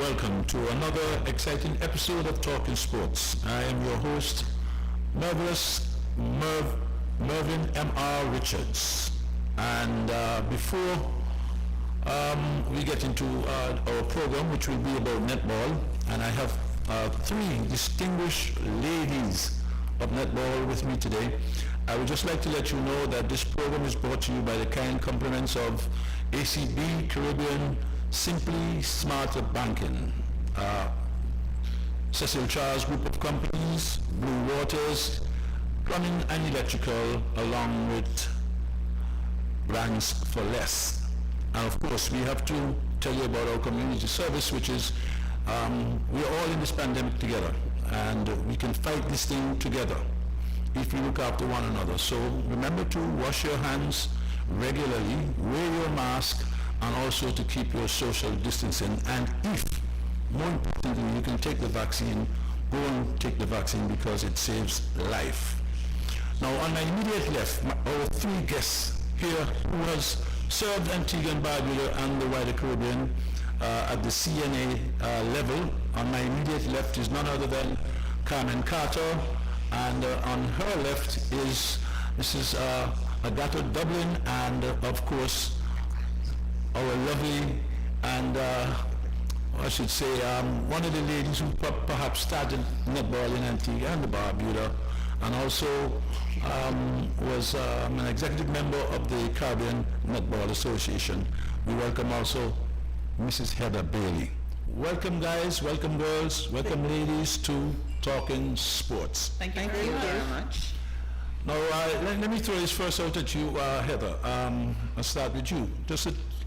welcome to another exciting episode of Talking Sports. I am your host, Mervyn M.R. Richards. And before we get into our program, which will be about netball, and I have three distinguished ladies of netball with me today. I would just like to let you know that this program is brought to you by the kind compliments of ACB Caribbean Simply Smarter Banking, Cecil Charles Group of Companies, Blue Waters, Plumbing and Electrical, along with Brands for Less. And of course, we have to tell you about our community service, which is we're all in this pandemic together, and we can fight this thing together if we look after one another. So remember to wash your hands regularly, wear your mask, and also to keep your social distancing. And if, more importantly, you can take the vaccine, go and take the vaccine because it saves life. Now, on my immediate left, our three guests here who has served Antigua and Barbuda and the wider Caribbean at the CNA level. On my immediate left is none other than Carmen Carter, and on her left is Mrs. Agatha Dublin, and of course our lovely and I should say one of the ladies who perhaps started netball in Antigua and the Barbuda, and also was an executive member of the Caribbean Netball Association. We welcome also Mrs. Heather Bailey. Welcome guys, welcome girls, welcome ladies to Talking Sports. Thank you very much. Now let me throw this first out at you, Heather. I'll start with you.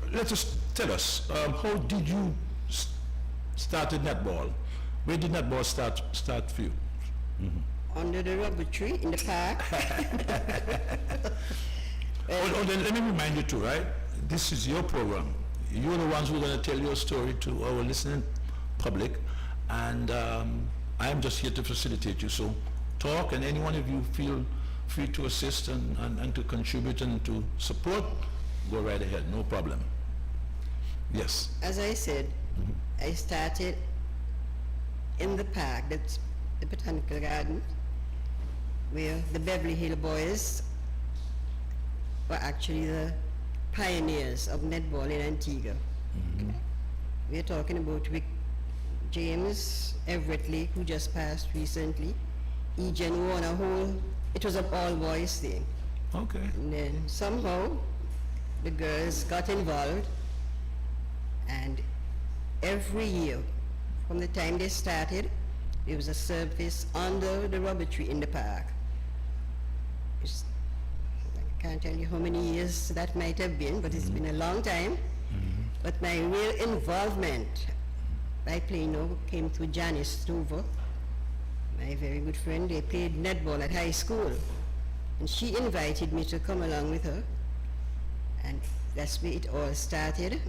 Let us tell us, how did you started netball? Where did netball start for you? Mm-hmm. Under the rubber tree in the park. Then let me remind you too, right? This is your program. You're the ones who are going to tell your story to our listening public, and I'm just here to facilitate you. So talk, and any one of you feel free to assist and to contribute and to support, go right ahead, no problem. Yes. As I said, I started in the park, that's the Botanical Garden, where the Beverly Hill boys were actually the pioneers of netball in Antigua. Mm-hmm. We're talking about Rick James, Everett Lake, who just passed recently, Eugene Warner, it was an all-boys thing. Okay. And then somehow the girls got involved, and every year, from the time they started, there was a service under the rubber tree in the park. I can't tell you how many years that might have been, but it's been a long time. Mm-hmm. But my real involvement by playing came through Janice Stover, my very good friend. They played netball at high school, and she invited me to come along with her, and that's where it all started.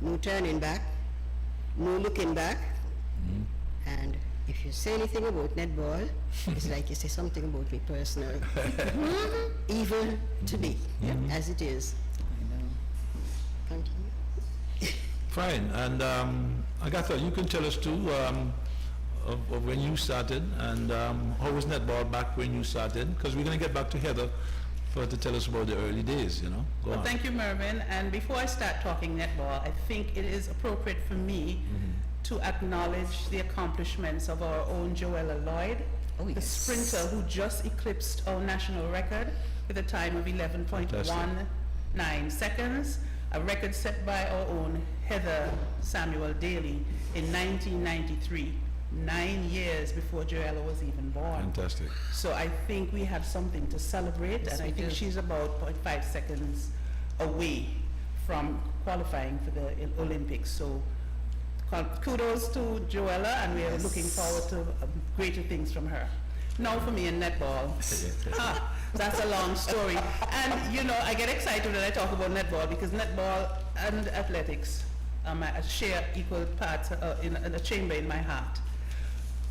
No turning back, no looking back. Mm-hmm. And if you say anything about netball, it's like you say something about me personally. Even today, as it is. Continue. Fine, and Agatha, you can tell us too of when you started, and how was netball back when you started, because we're going to get back to Heather for her to tell us about the early days, Go on. Thank you, Mervyn. And before I start talking netball, I think it is appropriate for me to acknowledge the accomplishments of our own Joella Lloyd, the sprinter who just eclipsed our national record with a time of 11.19 seconds, a record set by our own Heather Samuel Daly in 1993, 9 years before Joella was even born. Fantastic. So I think we have something to celebrate, and I think she's about 0.5 seconds away from qualifying for the Olympics. So kudos to Joella, and we are looking forward to greater things from her. Now for me in netball. That's a long story. And I get excited when I talk about netball, because netball and athletics share equal parts in a chamber in my heart.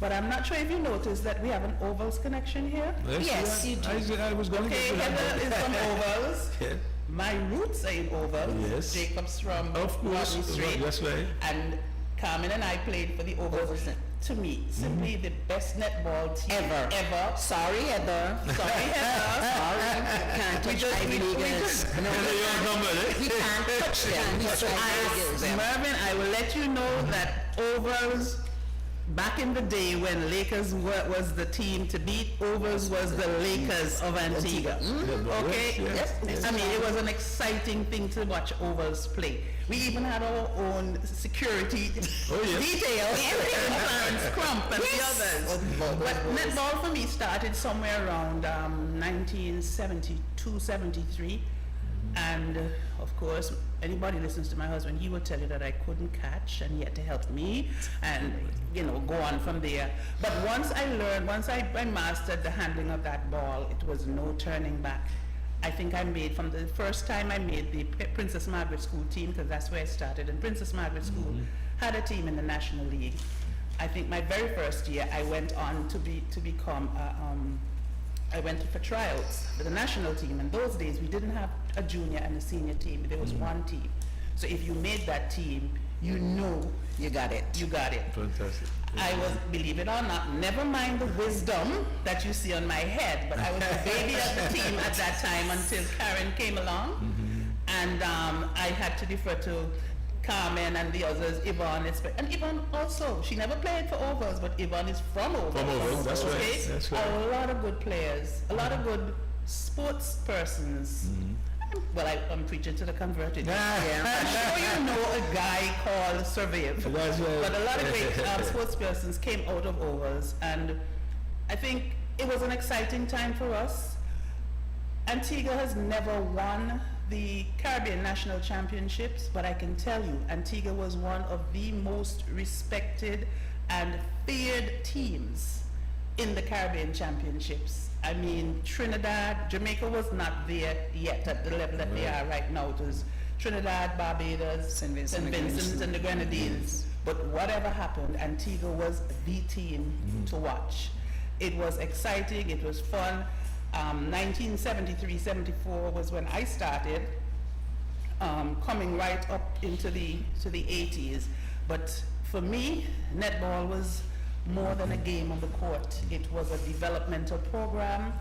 But I'm not sure if you noticed that we have an ovals connection here. Yes, you do. I was going to Okay, Heather is from ovals. Yeah. My roots are in ovals. Yes. Jacob's from Of course. Rodney Street. That's right. And Carmen and I played for the Overs. To me, simply the best netball team ever. Sorry, Heather. Sorry, Heather. Sorry. Can't touch Ivy Leaguers. No, we can't touch them. We strike Mervyn, I will let you know that Overs, back in the day when Lakers was the team to beat, Overs was the Lakers of Antigua. Okay? Yes. I mean, it was an exciting thing to watch Overs play. We even had our own security detail, Clarence Crump and the others. But netball for me started somewhere around 1972, 73. And of course, anybody listens to my husband, he will tell you that I couldn't catch and he had to help me and, go on from there. But once I mastered the handling of that ball, it was no turning back. I think I made, from the first time I made the Princess Margaret School team, because that's where I started, and Princess Margaret School had a team in the National League. I think my very first year I went on to become I went for tryouts for the national team. In those days, we didn't have a junior and a senior team. There was one team. So if you made that team, you knew You got it. you got it. Fantastic. I was, believe it or not, never mind the wisdom that you see on my head, but I was the baby of the team at that time until Karen came along. And I had to defer to Carmen and the others, Yvonne, and Yvonne also, she never played for Overs, but Yvonne is from Overs. From Overs, that's right, Okay? that's right. A lot of good players, a lot of good sports persons. Well, I'm preaching to the converted. I'm sure you know a guy called Surveyor. That's right. But a lot of great sports persons came out of Overs, and I think it was an exciting time for us. Antigua has never won the Caribbean National Championships, but I can tell you, Antigua was one of the most respected and feared teams in the Caribbean Championships. I mean, Trinidad, Jamaica was not there yet at the level that they are right now. It was Trinidad, Barbados, St. Vincent and the Grenadines. But whatever happened, Antigua was the team to watch. It was exciting, it was fun. 1973-74 was when I started, coming right up into the 80s. But for me, netball was more than a game on the court. It was a developmental program.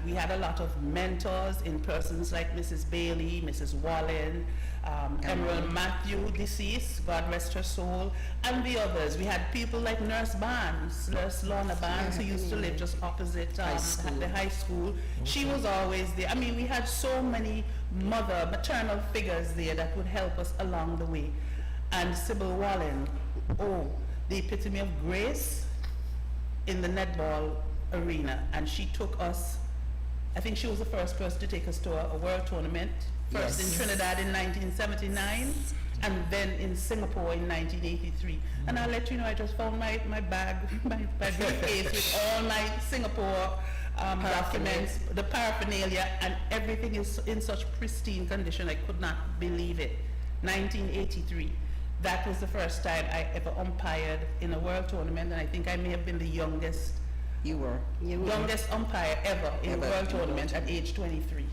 We had a lot of mentors in persons like Mrs. Bailey, Mrs. Wallen, Emerald Matthew, deceased, God rest her soul, and the others. We had people like Nurse Barnes, Nurse Lorna Barnes, who used to live just opposite the high school. She was always there. I mean, we had so many maternal figures there that would help us along the way. And Sybil Wallen, the epitome of grace in the netball arena, and she took us, I think she was the first person to take us to a world tournament, first in Trinidad in 1979 and then in Singapore in 1983. And I'll let you know, I just found my bag, my briefcase with all my Singapore documents, the paraphernalia, and everything is in such pristine condition. I could not believe it. 1983. That was the first time I ever umpired in a world tournament, and I think I may have been the youngest. You were. Youngest umpire ever in a world tournament at age 23.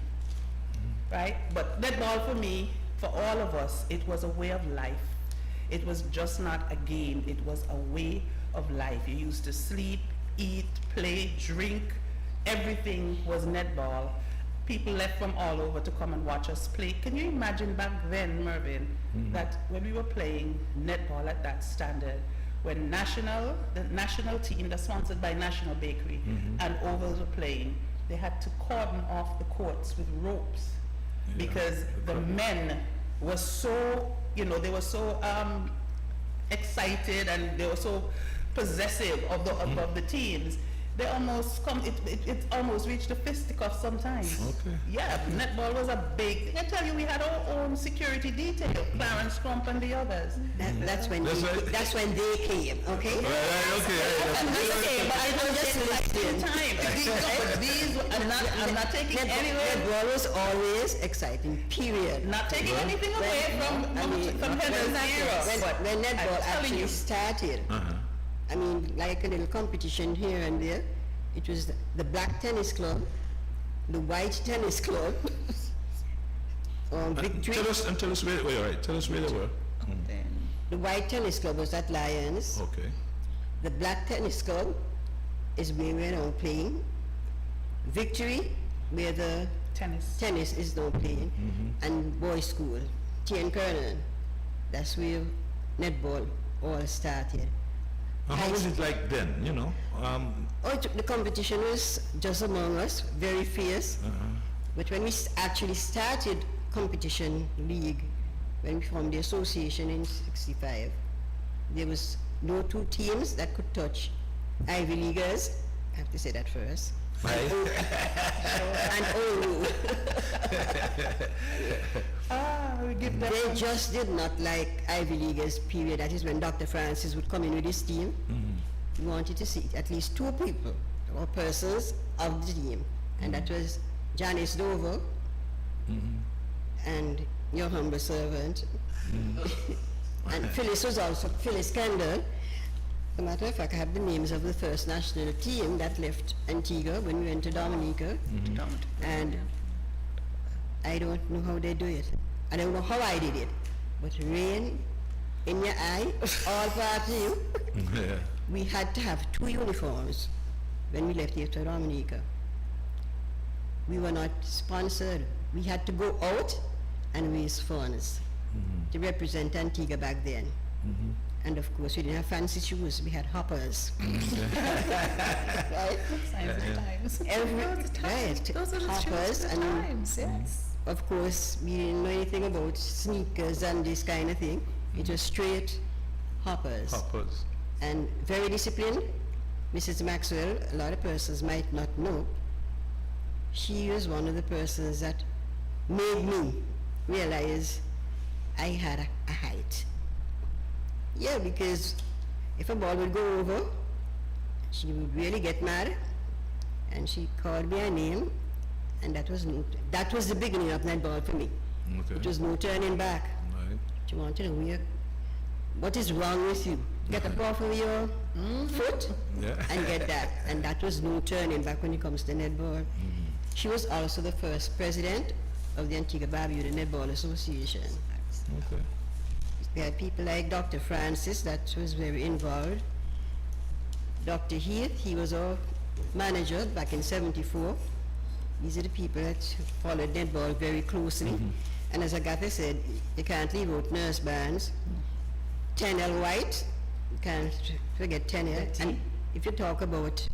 Right? But netball for me, for all of us, it was a way of life. It was just not a game. It was a way of life. You used to sleep, eat, play, drink. Everything was netball. People left from all over to come and watch us play. Can you imagine back then, Mervyn, that when we were playing netball at that standard, when the national team that's sponsored by National Bakery and Overs were playing, they had to cordon off the courts with ropes because the men were so, they were so excited and they were so possessive of the teams. They almost it almost reached a fisticuff sometimes. Okay. Yeah, netball was a big thing. I tell you, we had our own security detail, Clarence Crump and the others. That's when they came, okay? Okay, but I don't just exciting time. I'm not taking anywhere. Netball was always exciting, period. Not taking anything away from Heather's era. When netball actually started, I mean, like a little competition here and there. It was the black tennis club, the white tennis club, Victory. Tell us where they were. The white tennis club was at Lions. Okay. The black tennis club is where we're now playing. Victory, where the tennis is now playing. And boys' school, T.N. Kernan. That's where netball all started. How was it like then, you know? The competition was just among us, very fierce. But when we actually started competition league, when we formed the association in '65, there was no two teams that could touch Ivy Leaguers. I have to say that first. Right. And OU. We give them They just did not like Ivy Leaguers, period. That is when Dr. Francis would come in with his team. We wanted to see at least two people or persons of the team. And that was Janice Dover and your humble servant. And Phyllis was also, Phyllis Kendall. As a matter of fact, I have the names of the first national team that left Antigua when we went to Dominica. And I don't know how they do it. I don't know how I did it. But rain in your eye, all part of you. Yeah. We had to have 2 uniforms when we left here to Dominica. We were not sponsored. We had to go out and raise funds to represent Antigua back then. And of course, we didn't have fancy shoes. We had hoppers. Right? signs of times. Right. Those are the Hoppers tunes of the and times, yes. of course, we didn't know anything about sneakers and this kind of thing. It was straight hoppers. Hoppers. And very disciplined. Mrs. Maxwell, a lot of persons might not know, she was one of the persons that made me realize I had a height. Yeah, because if a ball would go over, she would really get mad, and she called me a name, and that was the beginning of netball for me. Okay. It was no turning back. Right. She wanted to know what is wrong with you. Get up off of your foot Yeah. and get that. And that was no turning back when it comes to netball. She was also the first president of the Antigua Barbuda Netball Association. Okay. We had people like Dr. Francis that was very involved. Dr. Heath, he was our manager back in '74. These are the people that followed netball very closely. And as Agatha said, you can't leave out nurse bands. Tenel White, you can't forget Tenel. And if you talk about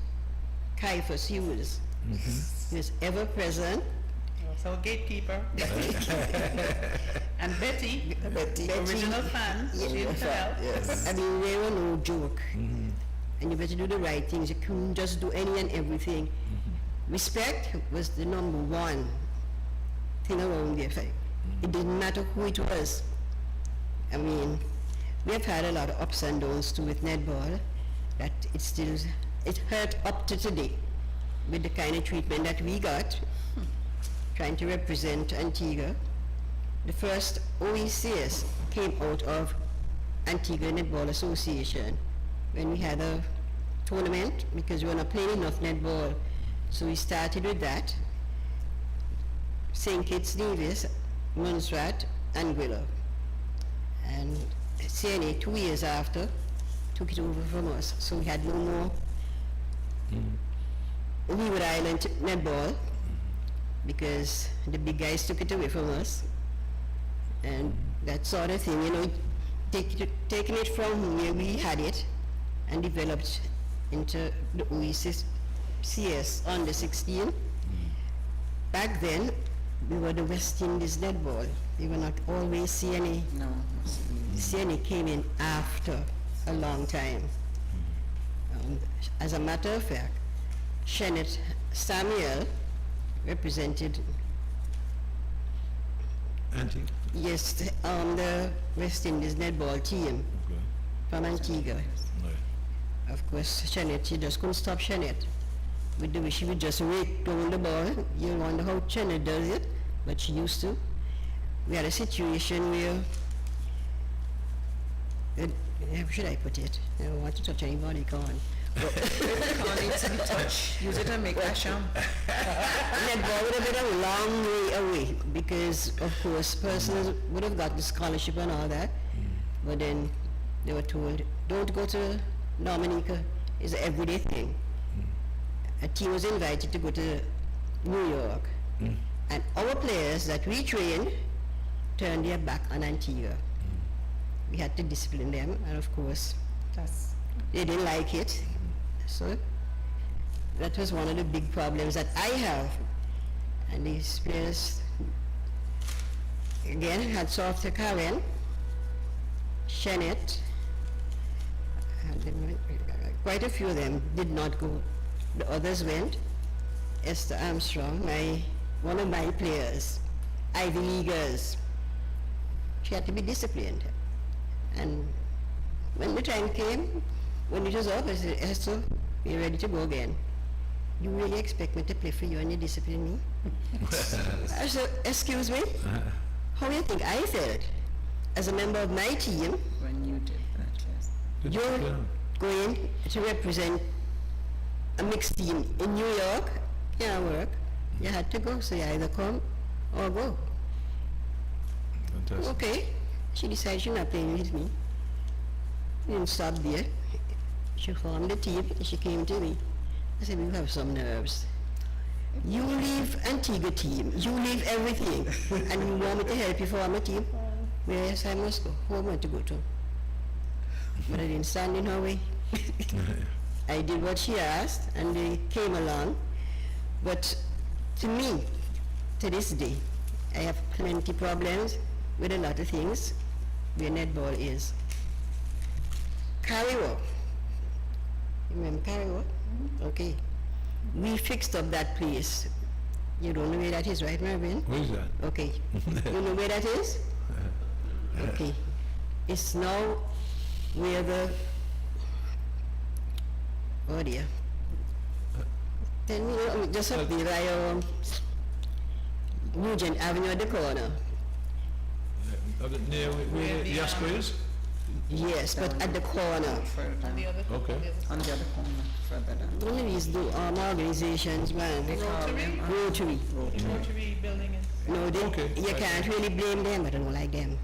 Caiaphas Hughes, he was ever present. So gatekeeper. And Betty, the original fan, she didn't help. Yes. I mean, they were no joke. And you better do the right things. You couldn't just do any and everything. Respect was the number one thing around there. It didn't matter who it was. I mean, we have had a lot of ups and downs too with netball, that it hurt up to today with the kind of treatment that we got, trying to represent Antigua. The first OECS came out of Antigua Netball Association when we had a tournament, because we were not playing enough netball. So we started with that. St. Kitts Davis, Montserrat, and Willow. And CNA 2 years after took it over from us. So we had no more Leeward Island netball, because the big guys took it away from us. And that sort of thing, you know, taking it from where we had it and developed into the OECS CS under 16. Back then, we were the West Indies netball. We were not always CNA. No. CNA came in after a long time. As a matter of fact, Shennet Samuel represented, Auntie? yes, the West Indies netball team Okay. from Antigua. Right. Of course, Shennet, she just couldn't stop Shennet. With the way she would just rake down the ball. You wonder how Shennet does it, but she used to. We had a situation where, how should I put it? I don't want to touch anybody, can't. Can't need to be touched. Use it and make a sham. Netball would have been a long way away, because of course persons would have got the scholarship and all that, but then They were told, don't go to Dominica. It's an everyday thing. A team was invited to go to New York. And our players that we trained turned their back on Antigua. We had to discipline them, and of course, they didn't like it. So that was one of the big problems that I have. And these players, again, hats off to Karen, Shennet, and then quite a few of them did not go. The others went. Esther Armstrong, one of my players, Ivy Leaguers, she had to be disciplined. And when the time came, when it was up, I said, Esther, we're ready to go again. You really expect me to play for you and you discipline me? I said, excuse me? How do you think I felt as a member of my team? When you did that, yes. You're going to represent a mixed team in New York, can't work. You had to go, so you either come or go. Fantastic. Okay. She decided she's not playing with me. Didn't stop there. She formed a team and she came to me. I said, you have some nerves. You leave Antigua team, you leave everything, and you want me to help you form a team? Well, yes, I must go. Who am I to go to? But I didn't stand in her way. I did what she asked, and they came along. But to me, to this day, I have plenty problems with a lot of things where netball is. Carrywork. You remember Carrywork? Okay. We fixed up that place. You don't know where that is, right, Marvin? Where is that? Okay. You know where that is? Okay. It's now where the... Oh dear. Tell me, just up there by Nugent Avenue at the corner. Near where the Asco is? Yes, but at the corner. On the other, Okay. On the other corner, further down. One of these organizations, man. They call them Rotary. Rotary building is. No, they, Okay. you can't really blame them, but I don't like them.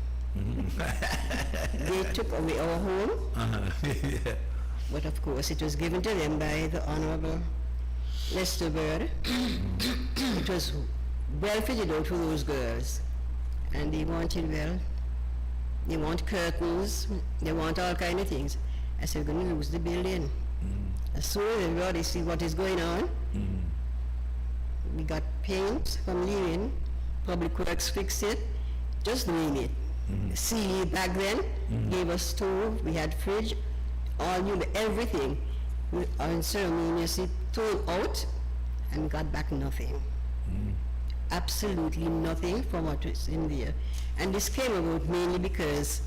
They took away our home, Yeah. but of course it was given to them by the Honorable Lester Bird. It was well fitted out for those girls, and they wanted, well, they want curtains, they want all kind of things. I said, we're going to lose the building. As soon as everybody see what is going on, we got paint from leaving, Public Works fixed it, just name it. Sealy back then gave us stove, we had fridge, all new, everything. We unceremoniously thrown out and got back nothing. Absolutely nothing from what was in there. And this came about mainly because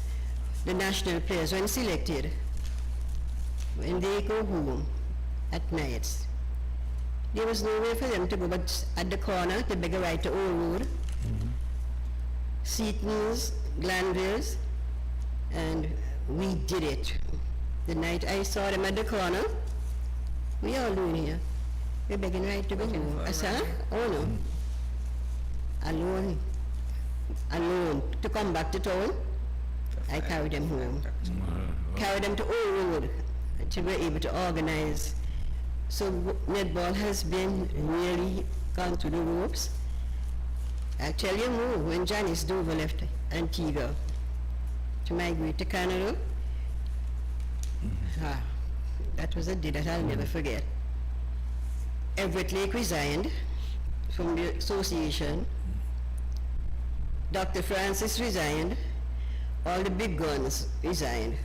the national players, when selected, when they go home at nights, there was nowhere for them to go but at the corner, the bigger right to Old Road, Seaton's, Glanville's, and we did it. The night I saw them at the corner, we all doing here. We're begging right to go home. I said, huh? Oh no. Alone, to come back to town, I carried them home. Carried them to Old Road to be able to organize. So netball has been really gone to the ropes. I tell you more, when Janice Dover left Antigua to migrate to Canada, that was a day that I'll never forget. Everett Lake resigned from the association. Dr. Francis resigned. All the big guns resigned,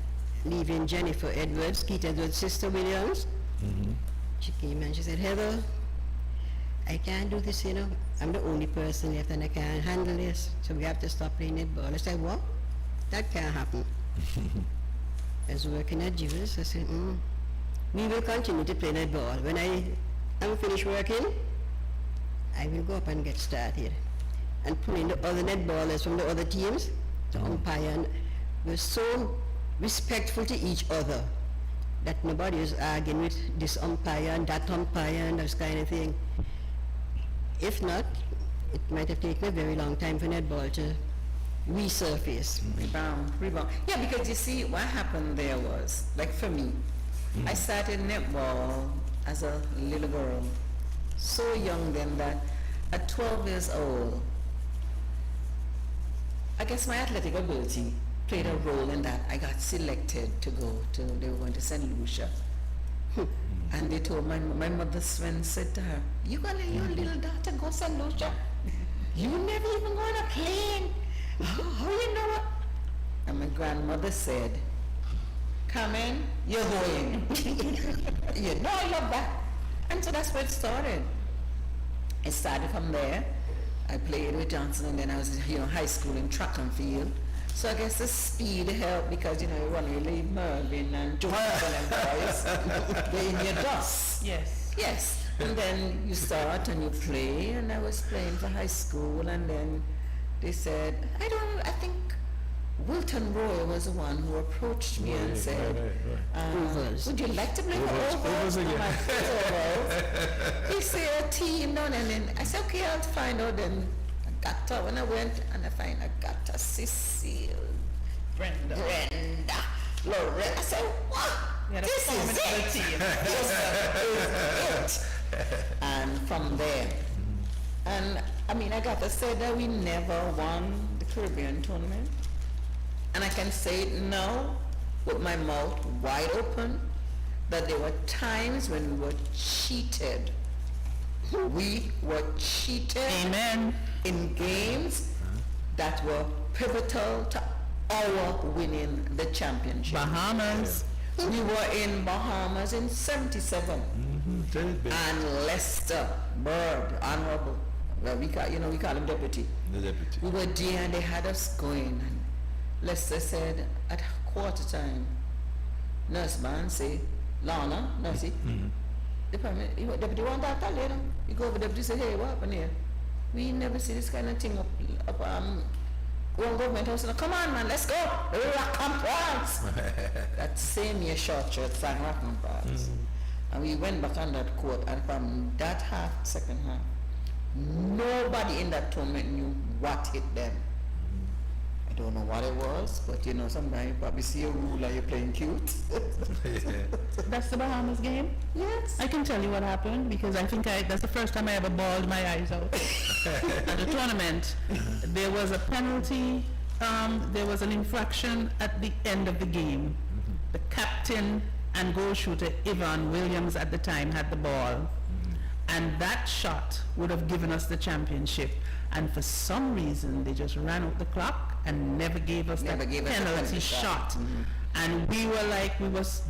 leaving Jennifer Edwards, Keith Edwards' sister Williams. She came and she said, Heather, I can't do this, you know. I'm the only person left and I can't handle this, so we have to stop playing netball. I said, what? That can't happen. I was working at Jewels. I said, we will continue to play netball. When I am finished working, I will go up and get started. And pull in the other netballers from the other teams to umpire. And we're so respectful to each other that nobody was arguing with this umpire and that umpire and this kind of thing. If not, it might have taken a very long time for netball to resurface. Rebound. Yeah, because you see, what happened there was, like for me, I started netball as a little girl, so young then that at 12 years old, I guess my athletic ability played a role in that. I got selected to go to, they were going to St. Lucia. And they told my mother's friend said to her, you gonna let your little daughter go St. Lucia? You never even go on a plane. How you know what? And my grandmother said, come in, you're going. You know I love that. And so that's where it started. It started from there. I played with Johnson and then I was in high school in track and field. So I guess the speed helped because you want to leave Mervyn and Johnson and boys. They're in your dust. Yes. Yes. And then you start and you play, and I was playing for high school, and then they said, I think Wilton Roy was the one who approached me and said, would you like to play for Overs? I'm like, Overs? He said, a team, no, and then I said, okay, I'll find out. Then I got her when I went, and I got her Cecile, Brenda, Loretta. I said, what? This is it. Team. This is it. And from there, and I mean, I got to say that we never won the Caribbean tournament, and I can say it now with my mouth wide open that there were times when we were cheated. We were cheated. Amen. In games that were pivotal to our winning the championship. Bahamas. We were in Bahamas in 77. And Lester Bird, Honorable, well, we call him deputy. The deputy. We were there and they had us going. And Lester said at quarter time, nurse man say, Lana, nursey, deputy want to tell you. You go over deputy say, hey, what happened here? We never see this kind of thing up one government house. Come on, man, let's go. Rock and prance. That same year, short shirt sang rock and prance. And we went back on that court, and from that second half, nobody in that tournament knew what hit them. I don't know what it was, but sometimes you probably see a rule and you're playing cute. That's the Bahamas game? Yes. I can tell you what happened because I think that's the first time I ever bawled my eyes out. At the tournament, there was a penalty, there was an infraction at the end of the game. The captain and goal shooter Yvonne Williams at the time had the ball, and that shot would have given us the championship, and for some reason they just ran out the clock and never gave us that penalty shot. And we were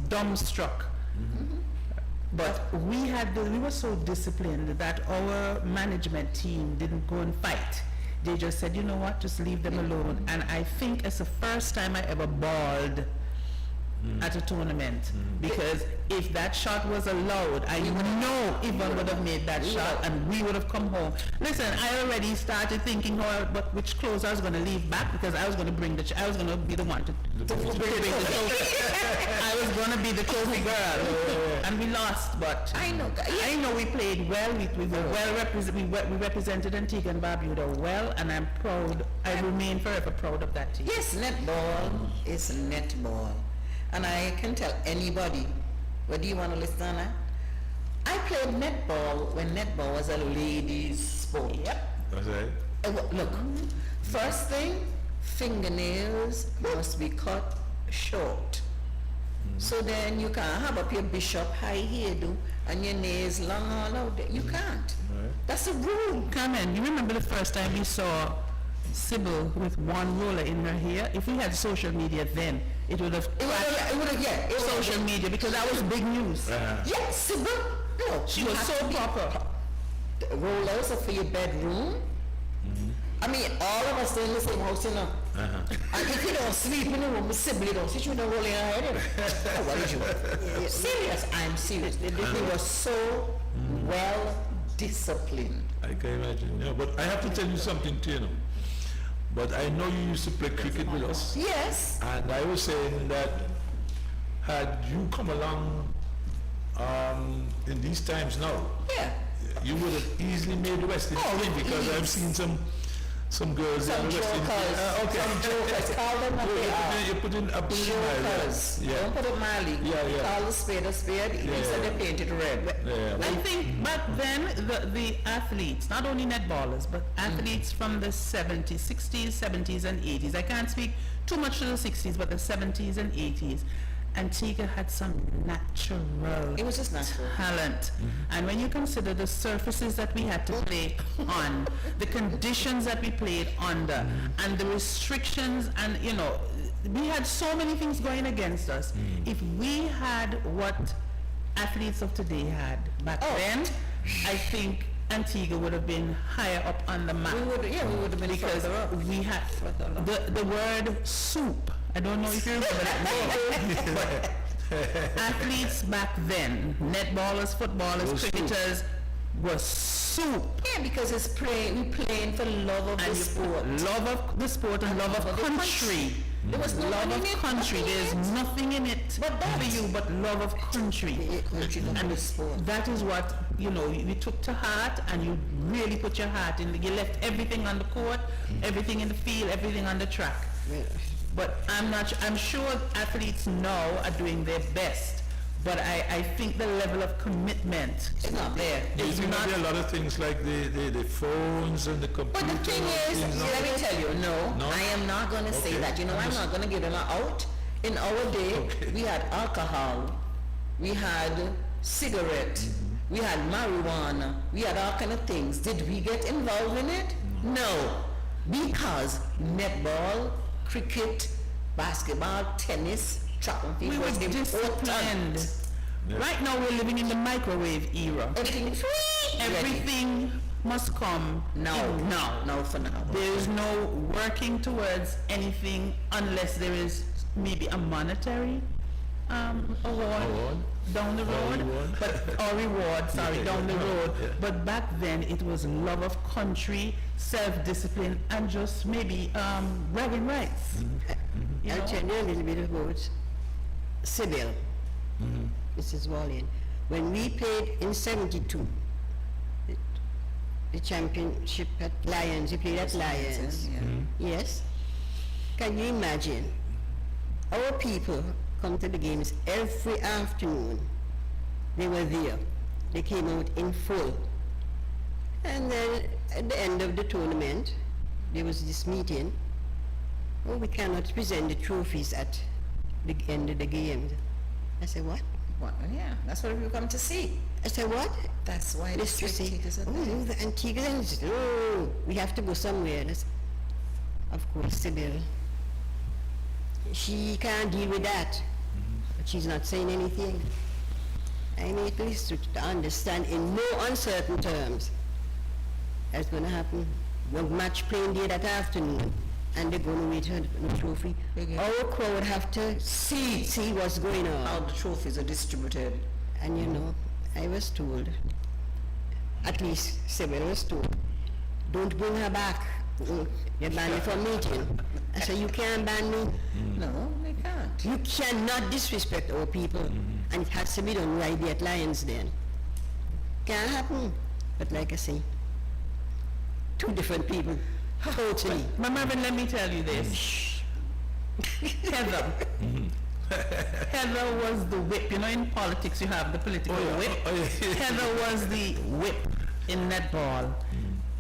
dumbstruck. But we were so disciplined that our management team didn't go and fight. They just said, you know what, just leave them alone. And I think it's the first time I ever bawled at a tournament, because if that shot was allowed, I know Yvonne would have made that shot and we would have come home. Listen, I already started thinking which clothes I was going to leave back, because I was going to bring I was going to be the one to bring the trophy. I was going to be the trophy girl, and we lost. But I know we played well. We were well represented. We represented Antigua and Barbuda well, and I'm proud. I remain forever proud of that team. Yes, netball is netball. And I can tell anybody, whether you want to listen or not, I played netball when netball was a ladies' sport. Yep. That's right. Look, first thing, fingernails must be cut short. So then you can't have up your bishop high hairdo and your nails long all out there. You can't. Right. That's a rule. Carmen, you remember the first time we saw Sybil with one roller in her hair? If we had social media then, it would have social media, because that was big news. Yes, Sybil. No, she was so proper. The rollers are for your bedroom. I mean, all of us stay in the same house, And if you don't sleep in the room with Sybil, you don't sit, you don't roll in your head. What did you? Serious, I'm serious. They were so well disciplined. I can imagine. Yeah, but I have to tell you something too, But I know you used to play cricket with us. Yes. And I was saying that had you come along in these times now, yeah, you would have easily made the West Indies win, because I've seen some some girls Some in the West Indies. jokers. Okay. Some jokers. Call them what they are. You put in Jokers. Yeah. Don't put it mildly. Yeah. Call the spade a spade. They said they painted red. Yeah. I think back then the athletes, not only netballers, but athletes from the 70s, 60s, 70s and 80s. I can't speak too much to the 60s, but the 70s and 80s. Antigua had some natural It was just natural. talent. And when you consider the surfaces that we had to play on, the conditions that we played under, and the restrictions, and we had so many things going against us. If we had what athletes of today had back then, I think Antigua would have been higher up on the map. We would have been Because further up. we had the word soup. I don't know if you remember that name, but athletes back then, netballers, footballers, Was soup. cricketers, was soup. Yeah, because we playing for love of the sport. Love of the sport and love of For the country. There was no Love money of in it, country. nothing in There's it. nothing in it But that- for you but love of country. Country love of the sport. That is what you took to heart, and you really put your heart in. You left everything on the court, everything in the field, everything on the track. But I'm sure athletes now are doing their best, but I think the level of commitment is not there. It's There not. are a lot of things like the phones and the But computers. the thing is, let me tell you, no, I am not going to say Okay. that. I'm not going to give them an out. In our day, Okay. we had alcohol, we had cigarette, we had marijuana, we had all kind of things. Did we get involved in it? No, because netball, cricket, basketball, tennis, track and field We were was disciplined. important. Right now we're living in the microwave era. Everything free. Everything must come No, now. no, for now. There is no working towards anything unless there is maybe a monetary award down the road, down the road. Yeah. But back then it was love of country, self-discipline, and just maybe bragging rights. You I'll know? tell you a little bit about Sybil, Mrs. Wallin. When we played in 72, the championship at Lions, we played at Lions. Yeah. Yes. Can you imagine? Our people come to the games every afternoon. They were there. They came out in full. And then at the end of the tournament, there was this meeting. Oh, we cannot present the trophies at the end of the game. I said, what? Well, yeah, that's what we come to see. I said, what? That's why the Let's just say, spectators are oh, there. no, the Antiguans, oh, we have to go somewhere. And I said, of course, Sybil. She can't deal with that. But she's not saying anything. I mean, at least to understand in no uncertain terms that's going to happen. One match playing there that afternoon, and they're going to wait her the trophy. Okay. Our crowd have to see what's going How on. the trophies are distributed. And I was told, at least Sybil was told, don't bring her back. You're banned me from meeting. I said, you can't ban me. No, they can't. You cannot disrespect our people. And it has to be done right there at Lions then. Can't happen. But like I say, two different people. Totally. But Marvin, let me tell you this. Heather. Heather was the whip. In politics you have the political whip. Heather was the whip in netball.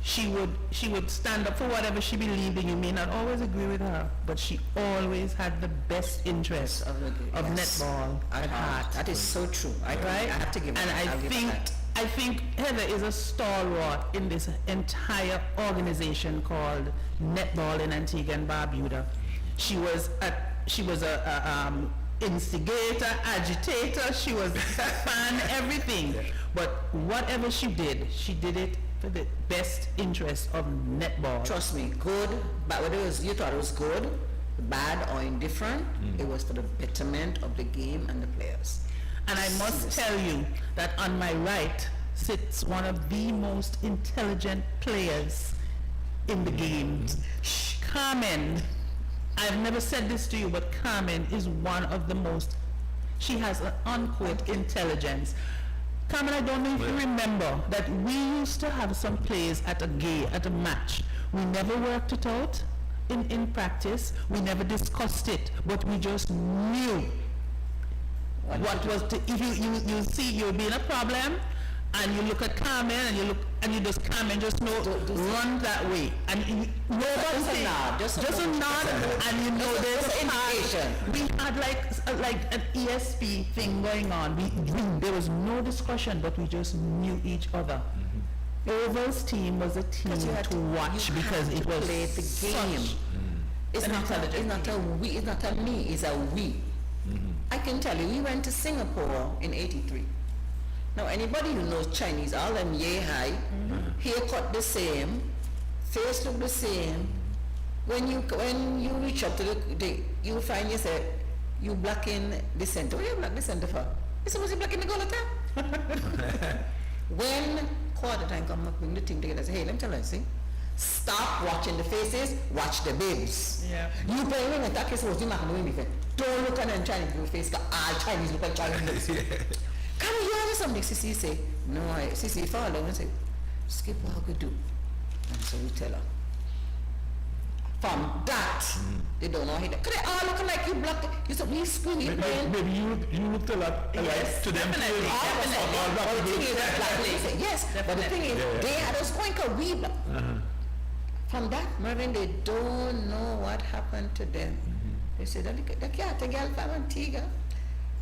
She would stand up for whatever she believed in. You may not always agree with her, but she always had the best interest of Yes. netball at heart. That is so true. I have to give And I'll give her that. I think Heather is a stalwart in this entire organization called Netball in Antigua and Barbuda. She was a instigator, agitator. She was a fan, everything. But whatever she did it for the best interest of netball. Trust me, good, but whether you thought it was good, bad or indifferent, it was for the betterment of the game and the players. And I must tell you that on my right sits one of the most intelligent players in the game. Carmen, I've never said this to you, but Carmen is one of the most, she has an unquote intelligence. Carmen, I don't know if you remember that we used to have some players at a match We never worked it out in practice. We never discussed it, but we just knew what was to, if you see you'll be in a problem, and you look at Carmen and you just Carmen just know run that way, and nobody Just a nod, just a nod, and you know there's a indication. we had like an ESP thing going on. There was no discussion, but we just knew each other. Oval's team was a team to watch because it was play the game. such It's an not intelligent a we, it's not a me, it's a we. I can tell you, we went to Singapore in '83. Now anybody who knows Chinese, all them yay high, haircut the same, face look the same. When you reach up to you find yourself, you black in the center. What do you black the center for? You're supposed to black in the goal time. When quarter time come up, bring the team together, say, hey, let me tell you, see, stop watching the faces, watch the bibs. Yeah. You playing in attack is supposed to not doing anything. Don't look at them Chinese people face, because all Chinese look like Chinese. Can you hear something? Sissy say, no, Sissy follow and say, skip what I could do. And so we tell her. From that, they don't know how because they all look like you black. You said we scream, we playing. Maybe you looked a lot alike to them. definitely, too. definitely. But the thing is, yes, but the thing is, they had us going because we black. From that moment, they don't know what happened to them. They said, the cat, the girl from Antigua,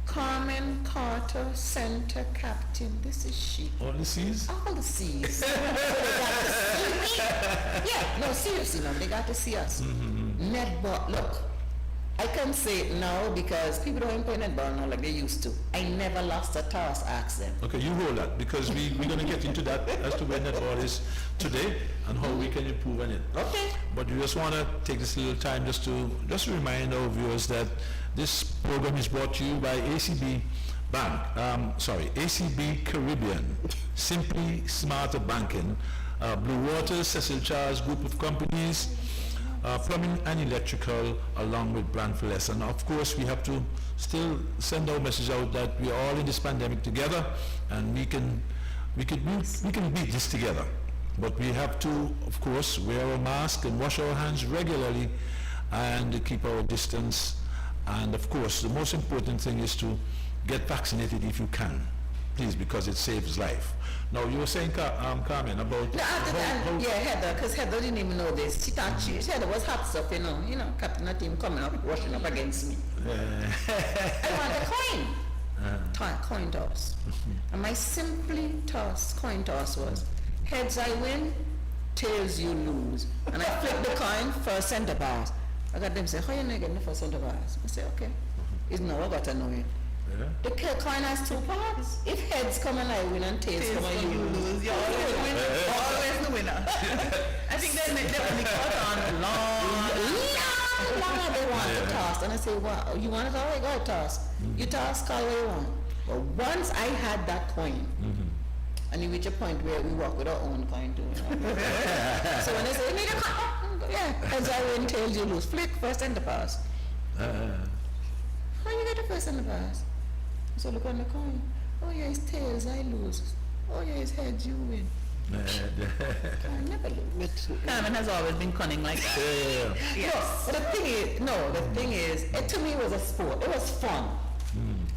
Carmen Carter, center captain. This is she. All the C's? All the C's. So they got to see me. Yeah, no, seriously, no, they got to see us. Netball, look, I can say it now because people don't play netball now like they used to. I never lost a toss, ask them. Okay, you hold that because we're going to get into that as to where netball is today and how we can improve on it. Okay. But we just want to take this little time just to remind our viewers that this program is brought to you by ACB Bank, ACB Caribbean, Simply Smarter Banking, Blue Water, Cecil Charles Group of Companies, Plumbing and Electrical, along with Brand for Less. And of course, we have to still send our message out that we are all in this pandemic together, and we can beat this together. But we have to, of course, wear a mask and wash our hands regularly and keep our distance. And of course, the most important thing is to get vaccinated if you can, please, because it saves life. Now, you were saying, Carmen, about... No, after that, yeah, Heather, because Heather didn't even know this. She thought Heather was hot stuff, you know, captain of the team coming up, rushing up against me. I want a coin. Coin toss. And my coin toss was, heads I win, tails you lose. And I flipped the coin for center bars. I got them say, how you not getting the first center bars? I say, okay. It's now I got to know it. Yeah. The coin has two parts. If heads come and I win and tails come and you lose, You're always the winner. Always the winner. I think they only caught on long. They want to toss. And I say, well, you want it all? I got to toss. You toss, call what you want. But once I had that coin, and you reach a point where we walk with our own coin too. So when they say, you need a coin, yeah, heads I win, tails you lose. Flick, first and the pass. How you get the first and the pass? So look on the coin. Oh yeah, it's tails, I lose. Oh yeah, it's heads, you win. I never lose. Carmen has always been cunning like that. Yes. But the thing is, it to me was a sport. It was fun.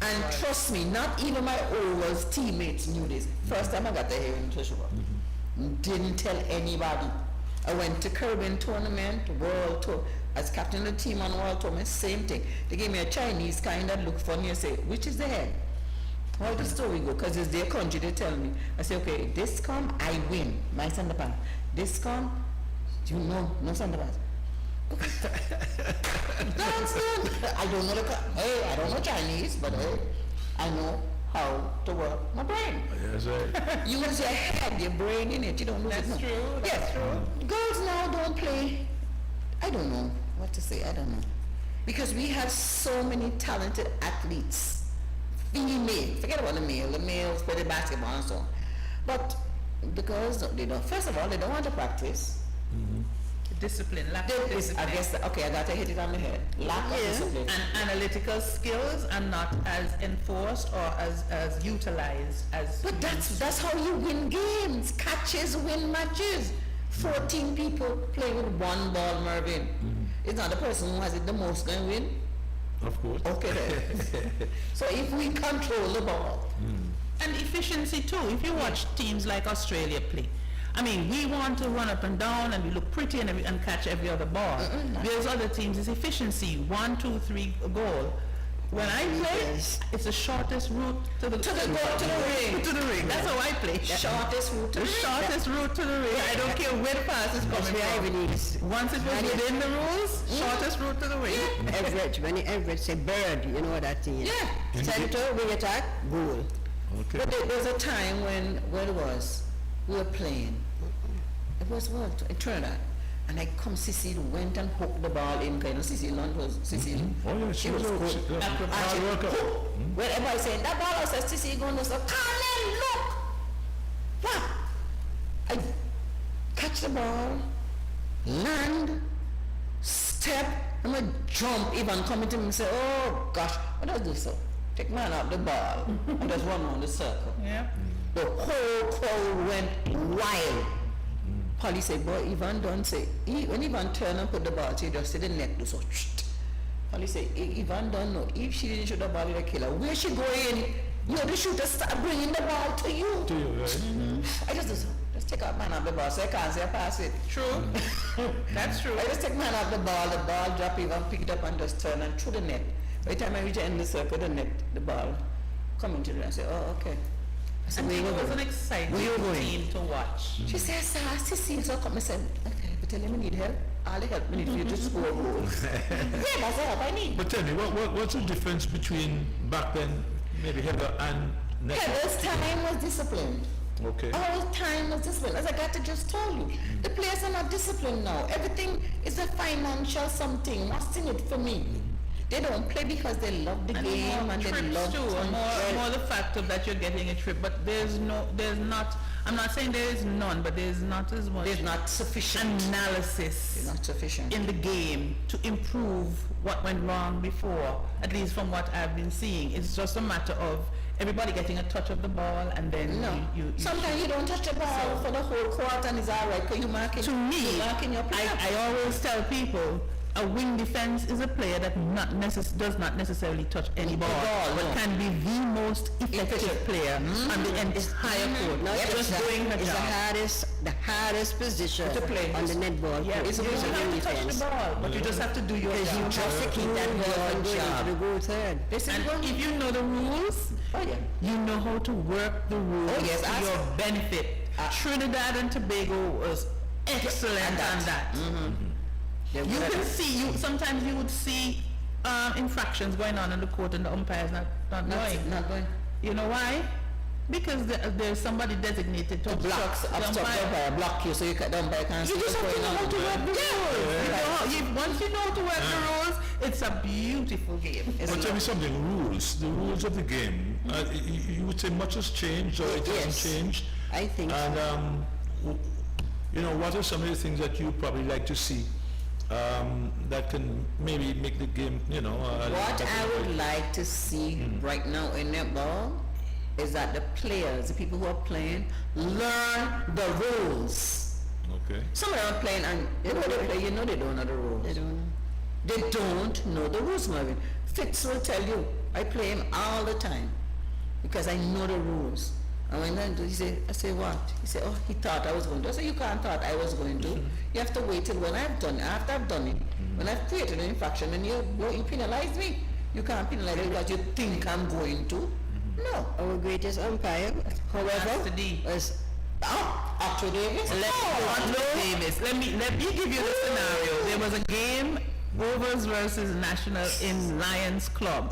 And trust me, not even my Ovals teammates knew this. First time I got to hear in Joshua. Didn't tell anybody. I went to Caribbean tournament, World Tour. As captain of the team on World Tour, same thing. They gave me a Chinese kind that looked funny and say, which is the head? How the story go? Because it's their country, they tell me. I say, okay, this come, I win. My Sandapan. This come, you know, no Sandapan. That's good. I don't know I don't know Chinese, but hey, I know how to work my brain. Yes, right. You use your head, your brain in it. You don't lose it. That's true. Yes. Girls now don't play. I don't know what to say. I don't know. Because we have so many talented athletes. Female. Forget about the male. The males play the basketball and so on. But the girls, they don't. First of all, they don't want to practice. Discipline, lack of discipline. I guess, okay, I got to hit it on the head. Lack of discipline. And analytical skills are not as enforced or as utilized as. But that's how you win games. Catches win matches. 14 people playing with one ball, Mervyn. It's not the person who has it the most going to win. Of course. Okay then. So if we control the ball, And efficiency too. If you watch teams like Australia play, I mean, we want to run up and down and we look pretty and catch every other ball. There's other teams, it's efficiency. 1, 2, 3, a goal. When I play, Yes. it's the shortest route to the ring. To the ring. That's how I play. shortest route to The the ring. shortest route to the ring. I don't care where the pass is That's coming where from. Everett is. Once it was within the rules, shortest route to the ring. Everett, when Everett say bird, you know what that thing is. Yeah. Center, wing attack, goal. Okay. But there was a time when it was, we were playing. It was what? In Trinidad. And I come, Cecile went and hooked the ball in, kind of Cecile Lund was Cecile. Oh yeah, she was a good. hard worker. When everybody saying that ball, I said, Cecile going to say, Carmen, look! What? I catch the ball, land, step, I'm going to jump, even coming to me and say, oh gosh, what does this so? Take man out the ball and just run around the circle. Yeah. The whole crowd went wild. Polly said, boy, Ivan don't say, when Ivan turn and put the ball, she just said the net do so. Polly said, Ivan don't know. If she didn't shoot the ball, he'd kill her. Where she going? You know, the shooter start bringing the ball to you. To you, right? I just do so. Just take out man off the ball so I can't say I pass it. True. That's true. I just take man off the ball drop, Ivan pick it up and just turn and through the net. By the time I reach the end of the circle, the net, the ball come into the net. I say, oh, okay. I said, And where you it was an going? exciting Where you going? team to watch. She says, Cecile, so come. I said, okay, but tell him I need help. All the help I need for you to score goals. Yeah, that's the help I need. But tell me, what's the difference between back then, maybe Heather and netball? Heather's time was disciplined. Okay. Our time was disciplined. As I got to just tell you, the players are not disciplined now. Everything is a financial something. What's in it for me? They don't play because they love the game and they trips love too, more the fact of that you're getting a trip, but there's not, I'm not saying there is none, but there's not as much There's not sufficient. analysis It's not sufficient. in the game to improve what went wrong before, at least from what I've been seeing. It's just a matter of everybody getting a touch of the ball and then No. you Sometimes you don't touch the ball for the whole court and it's all right because you're marking. to me, you're marking your player. I always tell people a wing defense is a player that does not necessarily touch any ball, but no. can be the most effective player on the entire court. Not Just that, doing her it's job. the hardest position To play. on the netball Yeah, court. you It's a don't wing have to touch defense. the ball, but you just have to do your Because you job. just to keep that ball from going into the goal third. They say, And well, if you know the rules, oh yeah. you know how to work the rules Oh, yes, to ask- your benefit. Trinidad and Tobago was excellent And that. on that. They You work- can see, sometimes you would see infractions going on in the court and the umpire's not knowing. Not going. You know why? Because there's somebody designated to Blocks, obstruct the umpire. umpire block you so you can, the umpire can't You see just what's have to going know how on. to work the rules. You know once you know how to work the rules, it's a beautiful game. It's But tell me something, the rules of the game, you would say much has changed or it hasn't Yes. changed? I think And, you know, what are some of the things that you probably like to see that can maybe make the game, you know... What I would like to see right now in netball is that the players, the people who are playing, learn the rules. Okay. Some of them are playing and you know they play, you know they don't know the rules. they don't know. They don't know the rules, Marvin. Fitz will tell you, I play him all the time because I know the rules. And when I do, I say what? He said, oh, he thought I was going to. I say, you can't thought I was going to. You have to wait till when I've done it. After I've done it, when I've created an infraction and you penalize me, you can't penalize me because you think I'm going to. No. Our greatest umpire, however, Master D. was Arthur Davis? Let me give you the scenario. There was a game, Rovers versus National in Lions Club.